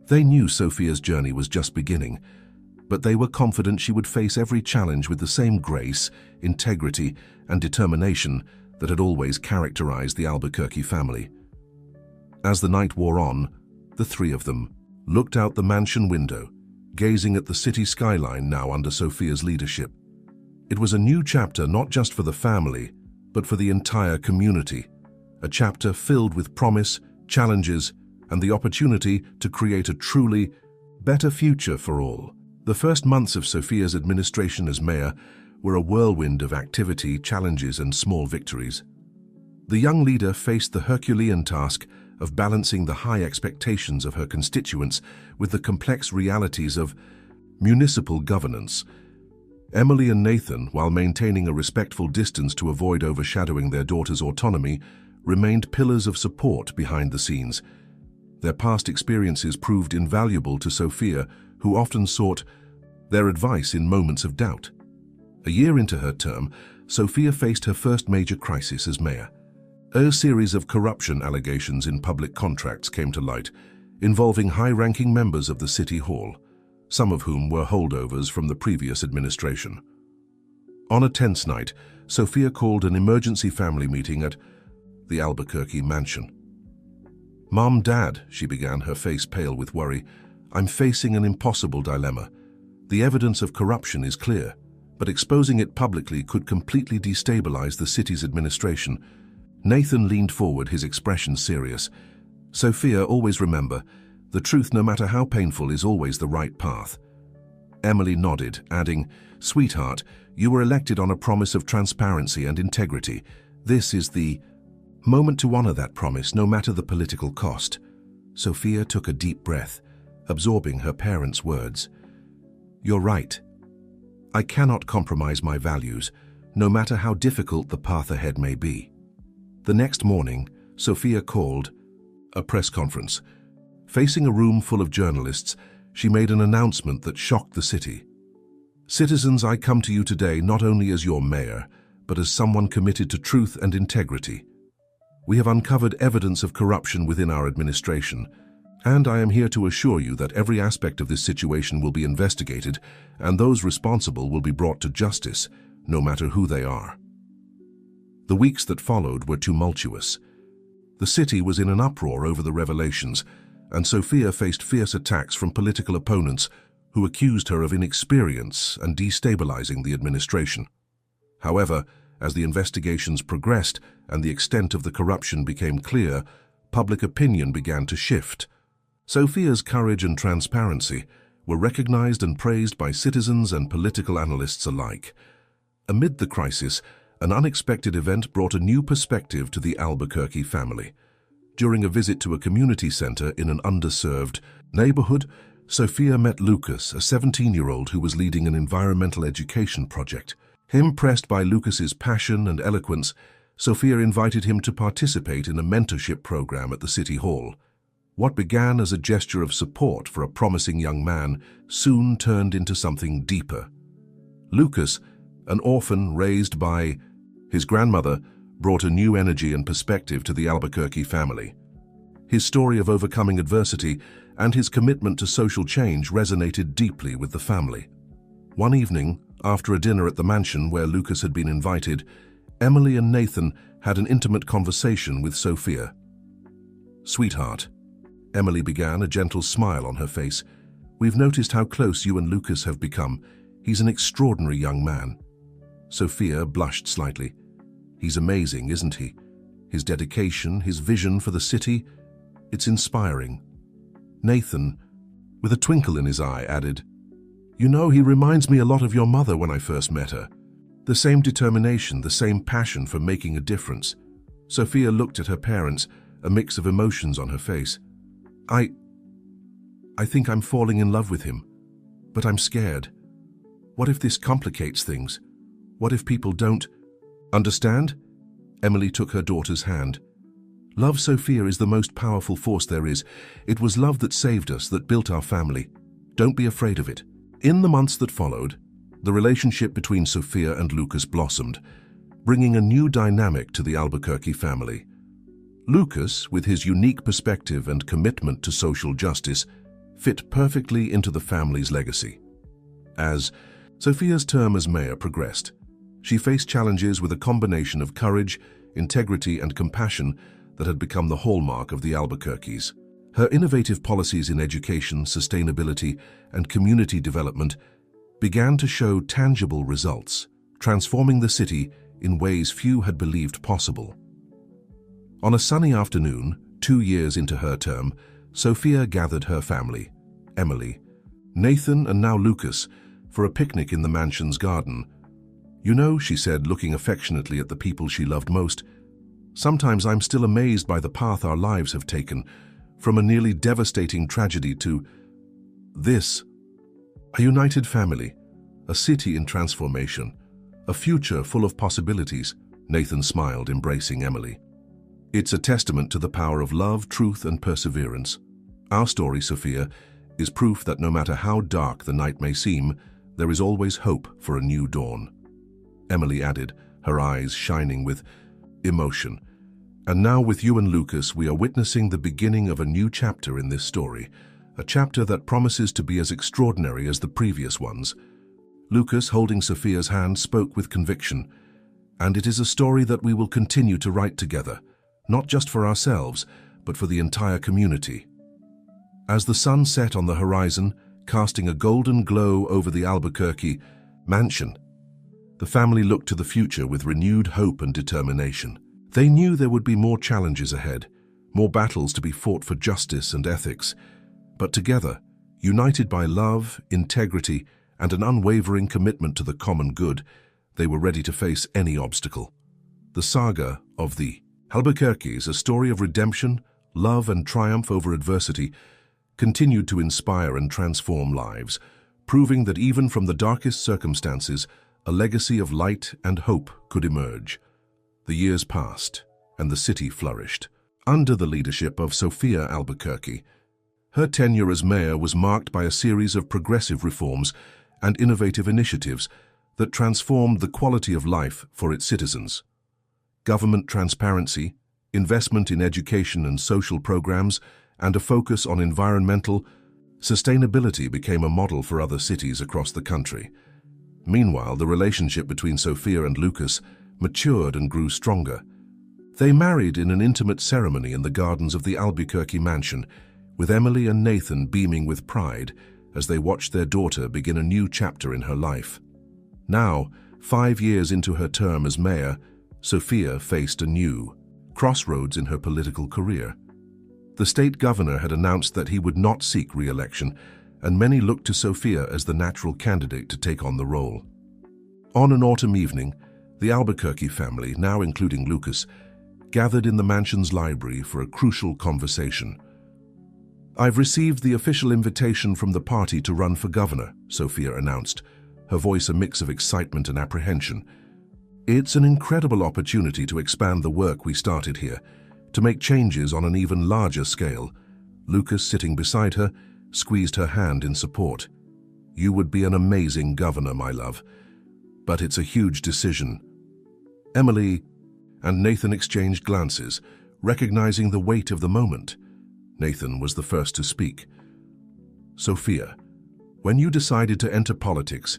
They knew Sophia's journey was just beginning, but they were confident she would face every challenge with the same grace, integrity, and determination that had always characterized the Albuquerque family. As the night wore on, the three of them looked out the mansion window, gazing at the city skyline now under Sophia's leadership. It was a new chapter not just for the family, but for the entire community, a chapter filled with promise, challenges, and the opportunity to create a truly better future for all. The first months of Sophia's administration as mayor were a whirlwind of activity, challenges, and small victories. The young leader faced the Herculean task of balancing the high expectations of her constituents with the complex realities of municipal governance. Emily and Nathan, while maintaining a respectful distance to avoid overshadowing their daughter's autonomy, remained pillars of support behind the scenes. Their past experiences proved invaluable to Sophia, who often sought their advice in moments of doubt. A year into her term, Sophia faced her first major crisis as mayor. A series of corruption allegations in public contracts came to light, involving high-ranking members of the City Hall, some of whom were holdovers from the previous administration. On a tense night, Sophia called an emergency family meeting at the Albuquerque mansion. "Mom, Dad," she began, her face pale with worry, "I'm facing an impossible dilemma. The evidence of corruption is clear, but exposing it publicly could completely destabilize the city's administration." Nathan leaned forward, his expression serious. "Sophia, always remember, the truth, no matter how painful, is always the right path." Emily nodded, adding, "Sweetheart, you were elected on a promise of transparency and integrity. This is the moment to honor that promise, no matter the political cost." Sophia took a deep breath, absorbing her parents' words. "You're right. I cannot compromise my values, no matter how difficult the path ahead may be." The next morning, Sophia called a press conference. Facing a room full of journalists, she made an announcement that shocked the city. "Citizens, I come to you today not only as your mayor, but as someone committed to truth and integrity. We have uncovered evidence of corruption within our administration, and I am here to assure you that every aspect of this situation will be investigated and those responsible will be brought to justice, no matter who they are." The weeks that followed were tumultuous. The city was in an uproar over the revelations, and Sophia faced fierce attacks from political opponents who accused her of inexperience and destabilizing the administration. However, as the investigations progressed and the extent of the corruption became clear, public opinion began to shift. Sophia's courage and transparency were recognized and praised by citizens and political analysts alike. Amid the crisis, an unexpected event brought a new perspective to the Albuquerque family. During a visit to a community center in an underserved neighborhood, Sophia met Lucas, a 17-year-old who was leading an environmental education project. Impressed by Lucas's passion and eloquence, Sophia invited him to participate in a mentorship program at the City Hall. What began as a gesture of support for a promising young man soon turned into something deeper. Lucas, an orphan raised by his grandmother, brought a new energy and perspective to the Albuquerque family. His story of overcoming adversity and his commitment to social change resonated deeply with the family. One evening, after a dinner at the mansion where Lucas had been invited, Emily and Nathan had an intimate conversation with Sophia. "Sweetheart," Emily began, a gentle smile on her face, "we've noticed how close you and Lucas have become. He's an extraordinary young man." Sophia blushed slightly. "He's amazing, isn't he? His dedication, his vision for the city, it's inspiring." Nathan, with a twinkle in his eye, added, "You know, he reminds me a lot of your mother when I first met her. The same determination, the same passion for making a difference." Sophia looked at her parents, a mix of emotions on her face. I think I'm falling in love with him, but I'm scared. What if this complicates things? What if people don't understand?" Emily took her daughter's hand. "Love, Sophia, is the most powerful force there is. It was love that saved us, that built our family. Don't be afraid of it." In the months that followed, the relationship between Sophia and Lucas blossomed, bringing a new dynamic to the Albuquerque family. Lucas, with his unique perspective and commitment to social justice, fit perfectly into the family's legacy. As Sophia's term as mayor progressed, she faced challenges with a combination of courage, integrity, and compassion that had become the hallmark of the Albuquerques. Her innovative policies in education, sustainability, and community development began to show tangible results, transforming the city in ways few had believed possible. On a sunny afternoon, 2 years into her term, Sophia gathered her family, Emily, Nathan, and now Lucas, for a picnic in the mansion's garden. "You know," she said, looking affectionately at the people she loved most, "sometimes I'm still amazed by the path our lives have taken, from a nearly devastating tragedy to this. A united family, a city in transformation, a future full of possibilities." Nathan smiled, embracing Emily. "It's a testament to the power of love, truth, and perseverance. Our story, Sophia, is proof that no matter how dark the night may seem, there is always hope for a new dawn." Emily added, her eyes shining with emotion. "And now with you and Lucas, we are witnessing the beginning of a new chapter in this story, a chapter that promises to be as extraordinary as the previous ones." Lucas, holding Sophia's hand, spoke with conviction. "And it is a story that we will continue to write together, not just for ourselves, but for the entire community." As the sun set on the horizon, casting a golden glow over the Albuquerque mansion, the family looked to the future with renewed hope and determination. They knew there would be more challenges ahead, more battles to be fought for justice and ethics. But together, united by love, integrity, and an unwavering commitment to the common good, they were ready to face any obstacle. The saga of the Albuquerques, a story of redemption, love, and triumph over adversity, continued to inspire and transform lives, proving that even from the darkest circumstances, a legacy of light and hope could emerge. The years passed, and the city flourished. Under the leadership of Sophia Albuquerque, her tenure as mayor was marked by a series of progressive reforms and innovative initiatives that transformed the quality of life for its citizens. Government transparency, investment in education and social programs, and a focus on environmental sustainability became a model for other cities across the country. Meanwhile, the relationship between Sophia and Lucas matured and grew stronger. They married in an intimate ceremony in the gardens of the Albuquerque mansion, with Emily and Nathan beaming with pride as they watched their daughter begin a new chapter in her life. Now, 5 years into her term as mayor, Sophia faced a new crossroads in her political career. The state governor had announced that he would not seek re-election, and many looked to Sophia as the natural candidate to take on the role. On an autumn evening, the Albuquerque family, now including Lucas, gathered in the mansion's library for a crucial conversation. "I've received the official invitation from the party to run for governor," Sophia announced, her voice a mix of excitement and apprehension. "It's an incredible opportunity to expand the work we started here, to make changes on an even larger scale." Lucas, sitting beside her, squeezed her hand in support. "You would be an amazing governor, my love. But it's a huge decision." Emily and Nathan exchanged glances, recognizing the weight of the moment. Nathan was the first to speak. "Sophia, when you decided to enter politics,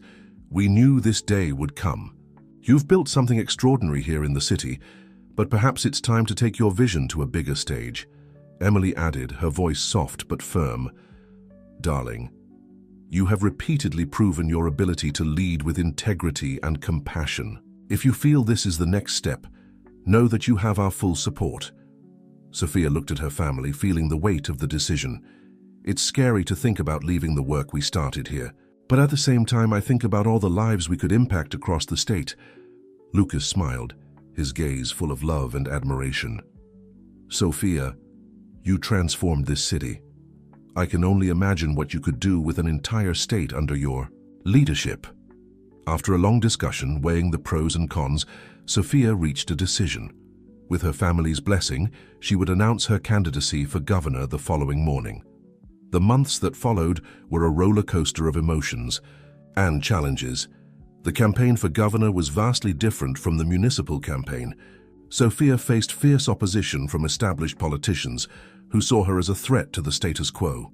we knew this day would come. You've built something extraordinary here in the city, but perhaps it's time to take your vision to a bigger stage." Emily added, her voice soft but firm. "Darling, you have repeatedly proven your ability to lead with integrity and compassion. If you feel this is the next step, know that you have our full support." Sophia looked at her family, feeling the weight of the decision. "It's scary to think about leaving the work we started here, but at the same time I think about all the lives we could impact across the state." Lucas smiled, his gaze full of love and admiration. "Sophia, you transformed this city. I can only imagine what you could do with an entire state under your leadership." After a long discussion weighing the pros and cons, Sophia reached a decision. With her family's blessing, she would announce her candidacy for governor the following morning. The months that followed were a roller coaster of emotions and challenges. The campaign for governor was vastly different from the municipal campaign. Sophia faced fierce opposition from established politicians who saw her as a threat to the status quo.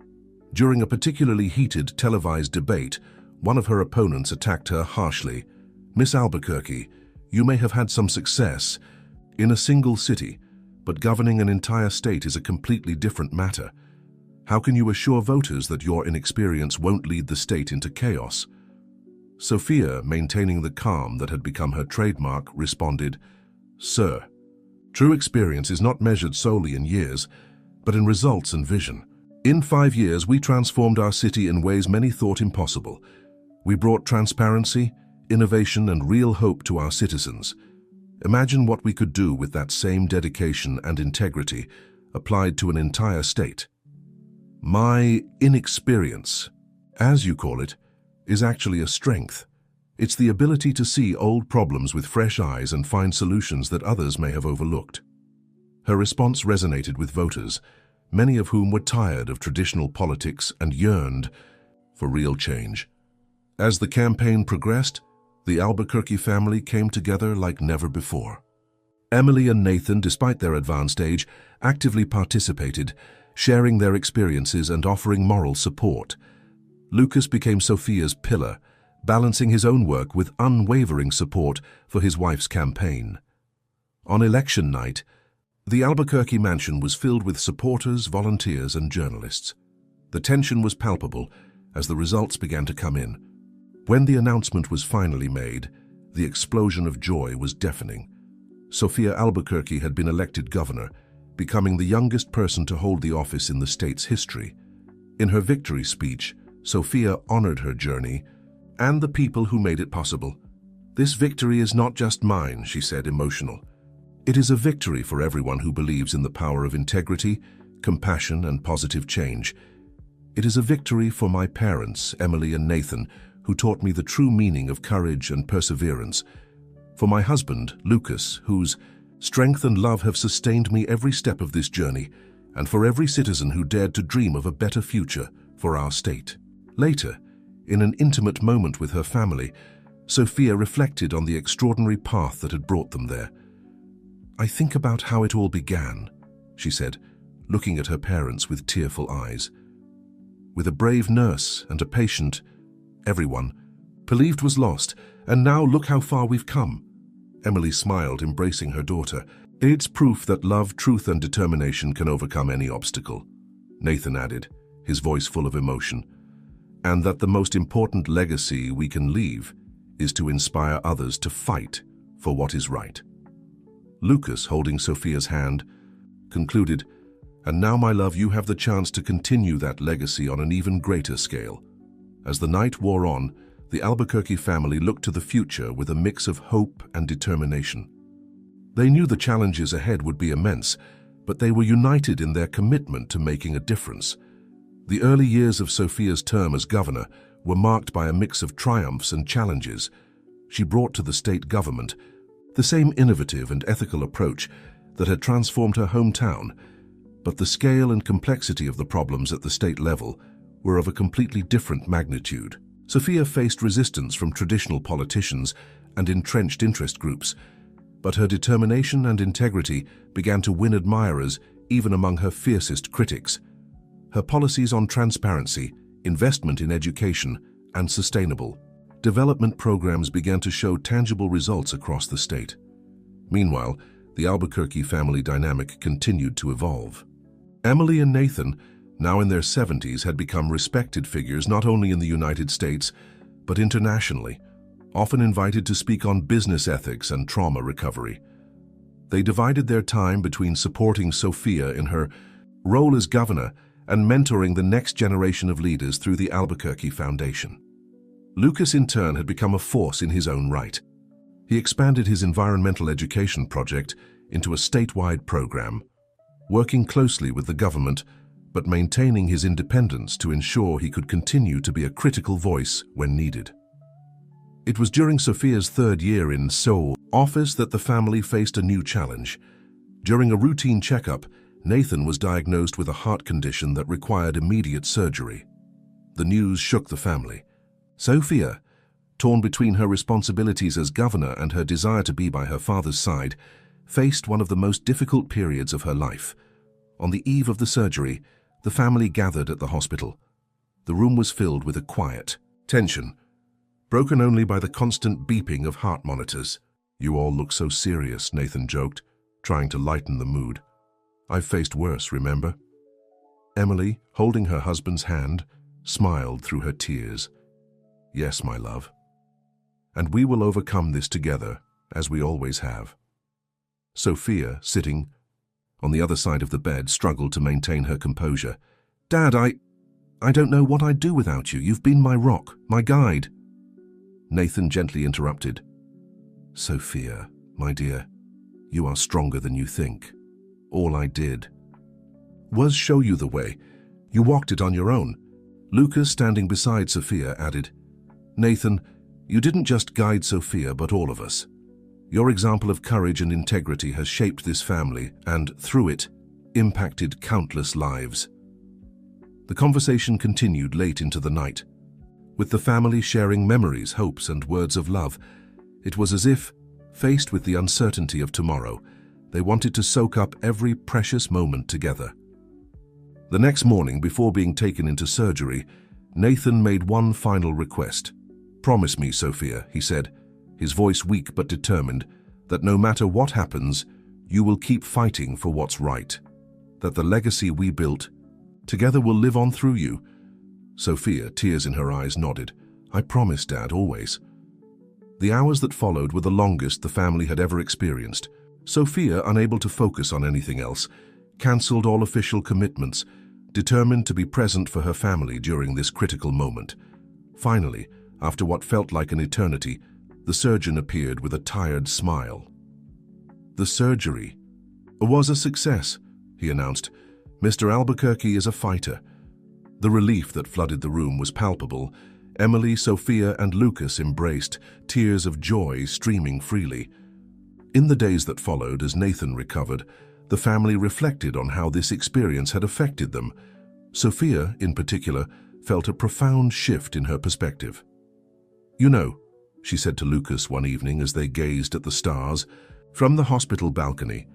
During a particularly heated televised debate, one of her opponents attacked her harshly. "Miss Albuquerque, you may have had some success in a single city, but governing an entire state is a completely different matter. How can you assure voters that your inexperience won't lead the state into chaos?" Sophia, maintaining the calm that had become her trademark, responded, "Sir, true experience is not measured solely in years, but in results and vision. In 5 years, we transformed our city in ways many thought impossible. We brought transparency, innovation, and real hope to our citizens. Imagine what we could do with that same dedication and integrity applied to an entire state. My inexperience, as you call it, is actually a strength. It's the ability to see old problems with fresh eyes and find solutions that others may have overlooked." Her response resonated with voters, many of whom were tired of traditional politics and yearned for real change. As the campaign progressed, the Albuquerque family came together like never before. Emily and Nathan, despite their advanced age, actively participated, sharing their experiences and offering moral support. Lucas became Sophia's pillar, balancing his own work with unwavering support for his wife's campaign. On election night, the Albuquerque mansion was filled with supporters, volunteers, and journalists. The tension was palpable as the results began to come in. When the announcement was finally made, the explosion of joy was deafening. Sophia Albuquerque had been elected governor, becoming the youngest person to hold the office in the state's history. In her victory speech, Sophia honored her journey and the people who made it possible. "This victory is not just mine," she said, emotional. "It is a victory for everyone who believes in the power of integrity, compassion, and positive change. It is a victory for my parents, Emily and Nathan, who taught me the true meaning of courage and perseverance. For my husband, Lucas, whose strength and love have sustained me every step of this journey, and for every citizen who dared to dream of a better future for our state." Later, in an intimate moment with her family, Sophia reflected on the extraordinary path that had brought them there. "I think about how it all began," she said, looking at her parents with tearful eyes. "With a brave nurse and a patient, everyone believed was lost, and now look how far we've come." Emily smiled, embracing her daughter. "It's proof that love, truth, and determination can overcome any obstacle," Nathan added, his voice full of emotion. and that the most important legacy we can leave is to inspire others to fight for what is right. Lucas, holding Sophia's hand, concluded, "And now, my love, you have the chance to continue that legacy on an even greater scale." As the night wore on, the Albuquerque family looked to the future with a mix of hope and determination. They knew the challenges ahead would be immense, but they were united in their commitment to making a difference. The early years of Sophia's term as governor were marked by a mix of triumphs and challenges. She brought to the state government the same innovative and ethical approach that had transformed her hometown, but the scale and complexity of the problems at the state level were of a completely different magnitude. Sophia faced resistance from traditional politicians and entrenched interest groups, but her determination and integrity began to win admirers even among her fiercest critics. Her policies on transparency, investment in education, and sustainable development programs began to show tangible results across the state. Meanwhile, the Albuquerque family dynamic continued to evolve. Emily and Nathan, now in their 70s, had become respected figures not only in the United States, but internationally, often invited to speak on business ethics and trauma recovery. They divided their time between supporting Sophia in her role as governor and mentoring the next generation of leaders through the Albuquerque Foundation. Lucas, in turn, had become a force in his own right. He expanded his environmental education project into a statewide program, working closely with the government, but maintaining his independence to ensure he could continue to be a critical voice when needed. It was during Sophia's third year in Seoul office that the family faced a new challenge. During a routine checkup, Nathan was diagnosed with a heart condition that required immediate surgery. The news shook the family. Sophia, torn between her responsibilities as governor and her desire to be by her father's side, faced one of the most difficult periods of her life. On the eve of the surgery, the family gathered at the hospital. The room was filled with a quiet tension, broken only by the constant beeping of heart monitors. "You all look so serious," Nathan joked, trying to lighten the mood. "I've faced worse, remember?" Emily, holding her husband's hand, smiled through her tears. "Yes, my love. And we will overcome this together, as we always have." Sophia, sitting on the other side of the bed, struggled to maintain her composure. "Dad, I don't know what I'd do without you. You've been my rock, my guide." Nathan gently interrupted. "Sophia, my dear, you are stronger than you think. All I did was show you the way. You walked it on your own." Lucas, standing beside Sophia, added, "Nathan, you didn't just guide Sophia, but all of us. Your example of courage and integrity has shaped this family and, through it, impacted countless lives." The conversation continued late into the night, with the family sharing memories, hopes, and words of love. It was as if, faced with the uncertainty of tomorrow, they wanted to soak up every precious moment together. The next morning, before being taken into surgery, Nathan made one final request. "Promise me, Sophia," he said, his voice weak but determined, "that no matter what happens, you will keep fighting for what's right. That the legacy we built together will live on through you." Sophia, tears in her eyes, nodded. "I promise, Dad, always." The hours that followed were the longest the family had ever experienced. Sophia, unable to focus on anything else, cancelled all official commitments, determined to be present for her family during this critical moment. Finally, after what felt like an eternity, the surgeon appeared with a tired smile. "The surgery was a success," he announced. "Mr. Albuquerque is a fighter." The relief that flooded the room was palpable. Emily, Sophia, and Lucas embraced, tears of joy streaming freely. In the days that followed, as Nathan recovered, the family reflected on how this experience had affected them. Sophia, in particular, felt a profound shift in her perspective. "You know," she said to Lucas one evening as they gazed at the stars from the hospital balcony,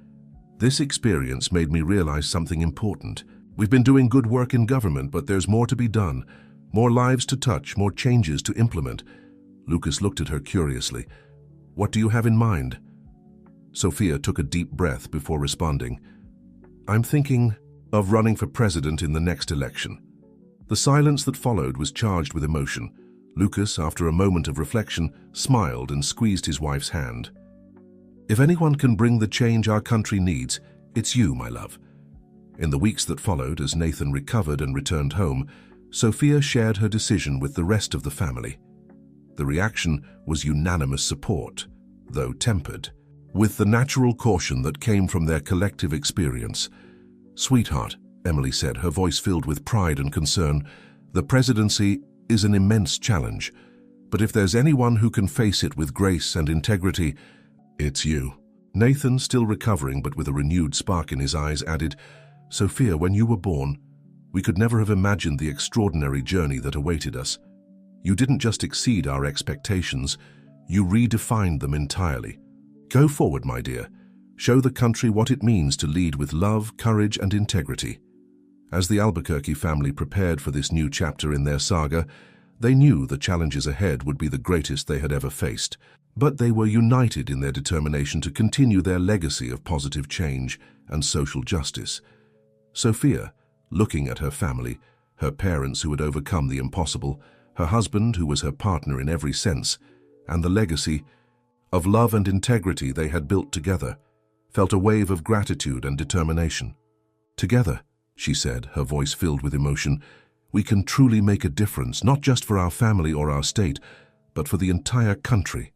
"this experience made me realize something important. We've been doing good work in government, but there's more to be done, more lives to touch, more changes to implement." Lucas looked at her curiously. "What do you have in mind?" Sophia took a deep breath before responding. "I'm thinking of running for president in the next election." The silence that followed was charged with emotion. Lucas, after a moment of reflection, smiled and squeezed his wife's hand. "If anyone can bring the change our country needs, it's you, my love." In the weeks that followed, as Nathan recovered and returned home, Sophia shared her decision with the rest of the family. The reaction was unanimous support, though tempered, with the natural caution that came from their collective experience. "Sweetheart," Emily said, her voice filled with pride and concern, "the presidency is an immense challenge, but if there's anyone who can face it with grace and integrity, it's you." Nathan, still recovering but with a renewed spark in his eyes, added, "Sophia, when you were born, we could never have imagined the extraordinary journey that awaited us. You didn't just exceed our expectations, you redefined them entirely. Go forward, my dear. Show the country what it means to lead with love, courage, and integrity." As the Albuquerque family prepared for this new chapter in their saga, they knew the challenges ahead would be the greatest they had ever faced, but they were united in their determination to continue their legacy of positive change and social justice. Sophia, looking at her family, her parents who had overcome the impossible, her husband who was her partner in every sense, and the legacy of love and integrity they had built together, felt a wave of gratitude and determination. "Together," she said, her voice filled with emotion, "we can truly make a difference, not just for our family or our state, but for the entire country."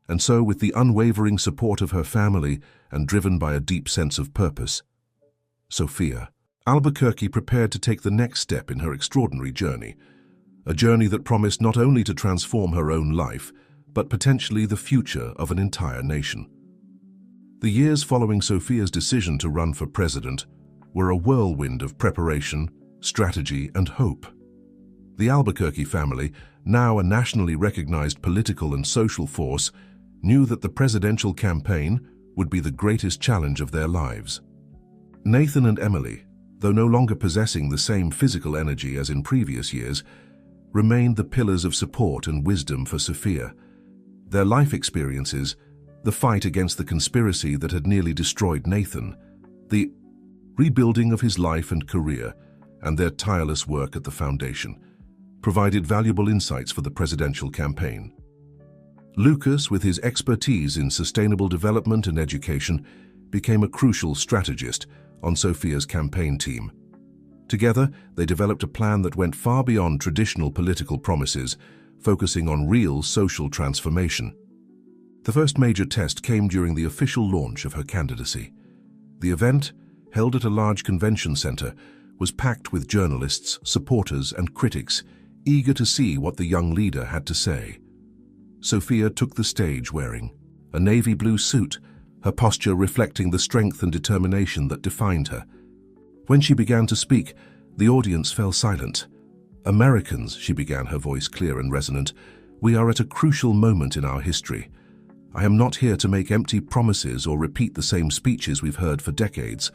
And so, with the unwavering support of her family and driven by a deep sense of purpose, Sophia Albuquerque prepared to take the next step in her extraordinary journey, a journey that promised not only to transform her own life, but potentially the future of an entire nation. The years following Sophia's decision to run for president were a whirlwind of preparation, strategy, and hope. The Albuquerque family, now a nationally recognized political and social force, knew that the presidential campaign would be the greatest challenge of their lives. Nathan and Emily, though no longer possessing the same physical energy as in previous years, remained the pillars of support and wisdom for Sophia. Their life experiences, the fight against the conspiracy that had nearly destroyed Nathan, the rebuilding of his life and career, and their tireless work at the foundation, provided valuable insights for the presidential campaign. Lucas, with his expertise in sustainable development and education, became a crucial strategist on Sophia's campaign team. Together, they developed a plan that went far beyond traditional political promises, focusing on real social transformation. The first major test came during the official launch of her candidacy. The event, held at a large convention center, was packed with journalists, supporters, and critics, eager to see what the young leader had to say. Sophia took the stage wearing a navy blue suit, her posture reflecting the strength and determination that defined her. When she began to speak, the audience fell silent. "Americans," she began, her voice clear and resonant, "we are at a crucial moment in our history. I am not here to make empty promises or repeat the same speeches we've heard for decades.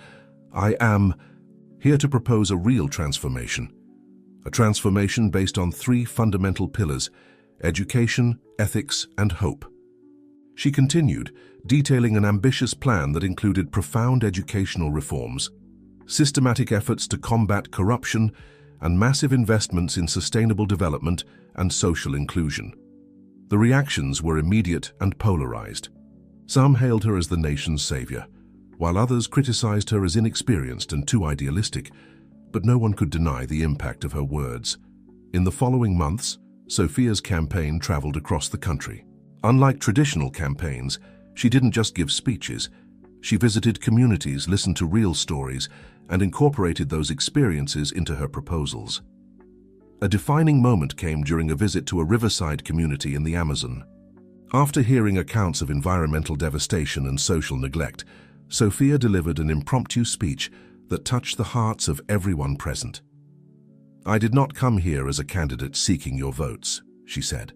I am here to propose a real transformation. A transformation based on three fundamental pillars: education, ethics, and hope." She continued, detailing an ambitious plan that included profound educational reforms, systematic efforts to combat corruption, and massive investments in sustainable development and social inclusion. The reactions were immediate and polarized. Some hailed her as the nation's savior, while others criticized her as inexperienced and too idealistic, but no one could deny the impact of her words. In the following months, Sophia's campaign traveled across the country. Unlike traditional campaigns, she didn't just give speeches. She visited communities, listened to real stories, and incorporated those experiences into her proposals. A defining moment came during a visit to a riverside community in the Amazon. After hearing accounts of environmental devastation and social neglect, Sophia delivered an impromptu speech that touched the hearts of everyone present. "I did not come here as a candidate seeking your votes," she said,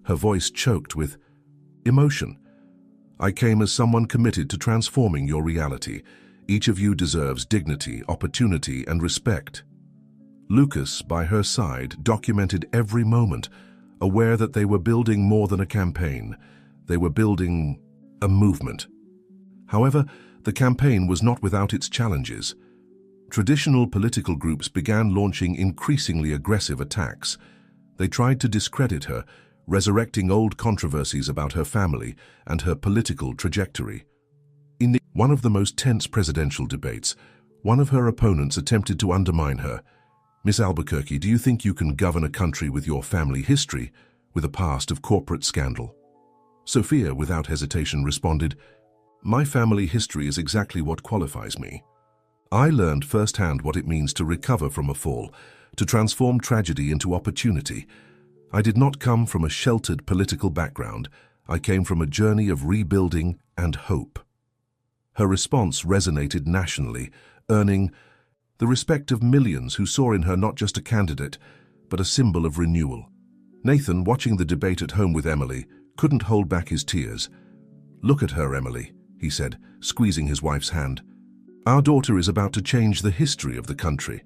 her voice choked with emotion. "I came as someone committed to transforming your reality. Each of you deserves dignity, opportunity, and respect." Lucas, by her side, documented every moment, aware that they were building more than a campaign. They were building a movement. However, the campaign was not without its challenges. Traditional political groups began launching increasingly aggressive attacks. They tried to discredit her, resurrecting old controversies about her family and her political trajectory. In one of the most tense presidential debates, one of her opponents attempted to undermine her. "Miss Albuquerque, do you think you can govern a country with your family history, with a past of corporate scandal?" Sophia, without hesitation, responded, "My family history is exactly what qualifies me. I learned firsthand what it means to recover from a fall, to transform tragedy into opportunity. I did not come from a sheltered political background. I came from a journey of rebuilding and hope." Her response resonated nationally, earning the respect of millions who saw in her not just a candidate, but a symbol of renewal. Nathan, watching the debate at home with Emily, couldn't hold back his tears. "Look at her, Emily," he said, squeezing his wife's hand. "Our daughter is about to change the history of the country."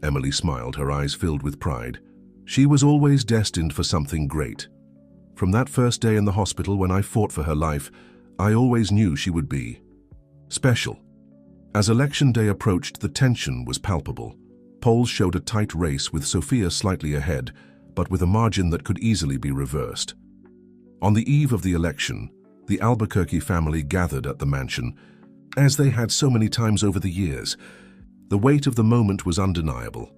Emily smiled, her eyes filled with pride. "She was always destined for something great. From that first day in the hospital when I fought for her life, I always knew she would be special." As election day approached, the tension was palpable. Polls showed a tight race with Sophia slightly ahead, but with a margin that could easily be reversed. On the eve of the election, the Albuquerque family gathered at the mansion, as they had so many times over the years. The weight of the moment was undeniable.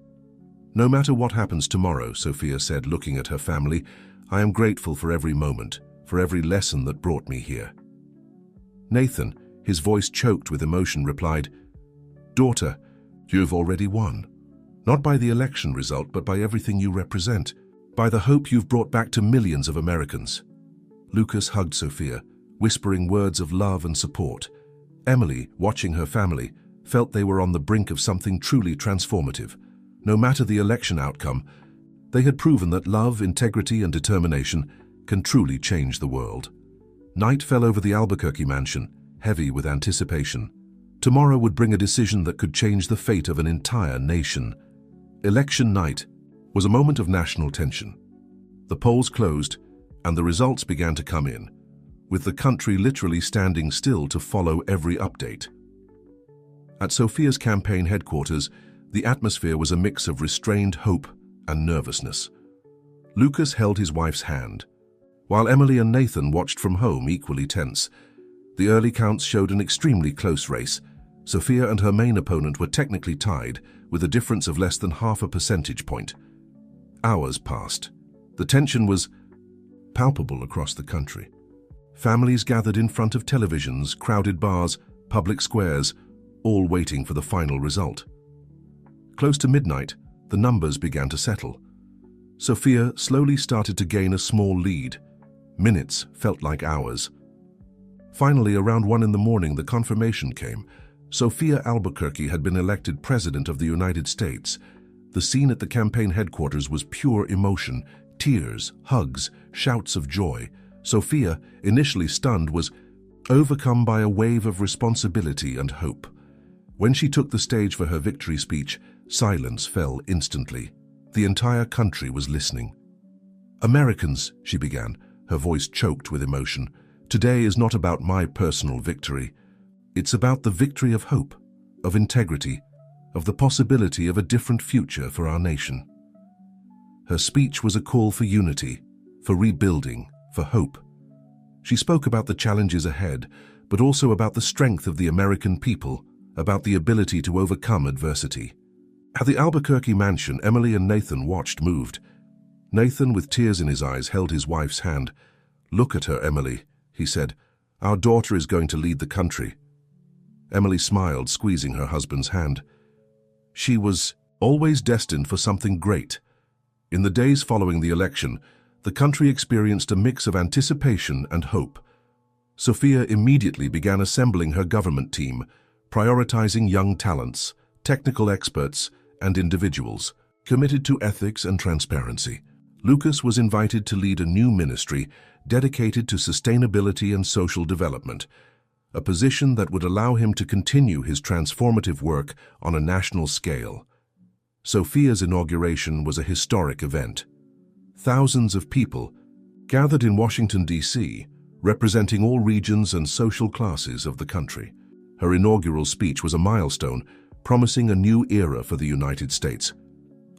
"No matter what happens tomorrow," Sophia said, looking at her family, "I am grateful for every moment, for every lesson that brought me here." Nathan, his voice choked with emotion, replied, "Daughter, you've already won. Not by the election result, but by everything you represent, by the hope you've brought back to millions of Americans." Lucas hugged Sophia, whispering words of love and support. Emily, watching her family, felt they were on the brink of something truly transformative. No matter the election outcome, they had proven that love, integrity, and determination can truly change the world. Night fell over the Albuquerque mansion, heavy with anticipation. Tomorrow would bring a decision that could change the fate of an entire nation. Election night was a moment of national tension. The polls closed, and the results began to come in, with the country literally standing still to follow every update. At Sophia's campaign headquarters, the atmosphere was a mix of restrained hope and nervousness. Lucas held his wife's hand, while Emily and Nathan watched from home, equally tense. The early counts showed an extremely close race. Sophia and her main opponent were technically tied, with a difference of less than half a percentage point. Hours passed. The tension was palpable across the country. Families gathered in front of televisions, crowded bars, public squares, all waiting for the final result. Close to midnight, the numbers began to settle. Sophia slowly started to gain a small lead. Minutes felt like hours. Finally, around 1 in the morning, the confirmation came. Sophia Albuquerque had been elected President of the United States. The scene at the campaign headquarters was pure emotion, tears, hugs, shouts of joy. Sophia, initially stunned, was overcome by a wave of responsibility and hope. When she took the stage for her victory speech, silence fell instantly. The entire country was listening. "Americans," she began, her voice choked with emotion, "today is not about my personal victory. It's about the victory of hope, of integrity, of the possibility of a different future for our nation." Her speech was a call for unity, for rebuilding, for hope. She spoke about the challenges ahead, but also about the strength of the American people, about the ability to overcome adversity. At the Albuquerque mansion, Emily and Nathan watched, moved. Nathan, with tears in his eyes, held his wife's hand. "Look at her, Emily," he said. "Our daughter is going to lead the country." Emily smiled, squeezing her husband's hand. She was always destined for something great. In the days following the election, the country experienced a mix of anticipation and hope. Sophia immediately began assembling her government team, prioritizing young talents, technical experts, and individuals committed to ethics and transparency. Lucas was invited to lead a new ministry dedicated to sustainability and social development, a position that would allow him to continue his transformative work on a national scale. Sophia's inauguration was a historic event. Thousands of people gathered in Washington, D.C., representing all regions and social classes of the country. Her inaugural speech was a milestone, promising a new era for the United States.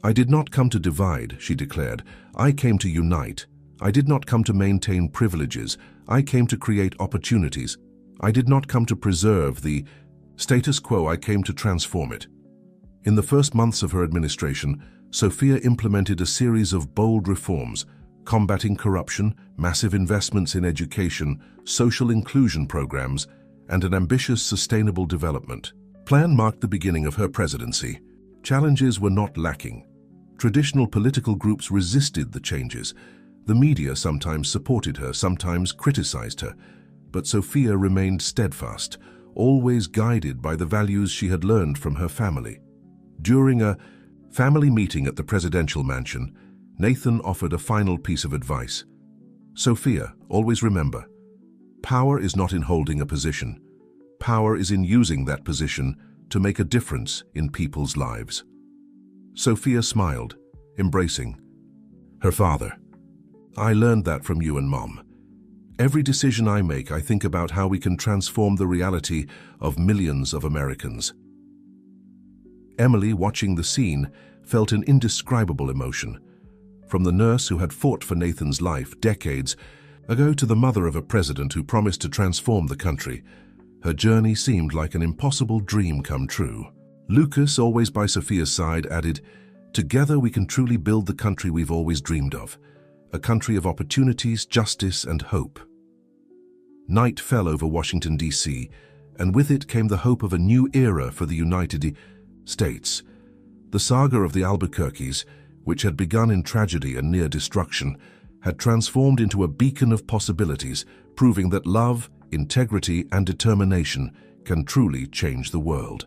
"I did not come to divide," she declared. "I came to unite. I did not come to maintain privileges. I came to create opportunities. I did not come to preserve the status quo. I came to transform it." In the first months of her administration, Sophia implemented a series of bold reforms, combating corruption, massive investments in education, social inclusion programs, and an ambitious sustainable development plan marked the beginning of her presidency. Challenges were not lacking. Traditional political groups resisted the changes. The media sometimes supported her, sometimes criticized her, but Sophia remained steadfast, always guided by the values she had learned from her family. During a family meeting at the presidential mansion, Nathan offered a final piece of advice. "Sophia, always remember, power is not in holding a position. Power is in using that position to make a difference in people's lives." Sophia smiled, embracing her father. "I learned that from you and Mom. Every decision I make, I think about how we can transform the reality of millions of Americans." Emily, watching the scene, felt an indescribable emotion. From the nurse who had fought for Nathan's life decades ago to the mother of a president who promised to transform the country, her journey seemed like an impossible dream come true. Lucas, always by Sophia's side, added, "Together we can truly build the country we've always dreamed of, a country of opportunities, justice, and hope." Night fell over Washington, D.C., and with it came the hope of a new era for the United States. The saga of the Albuquerques, which had begun in tragedy and near destruction, had transformed into a beacon of possibilities, proving that love, integrity, and determination can truly change the world.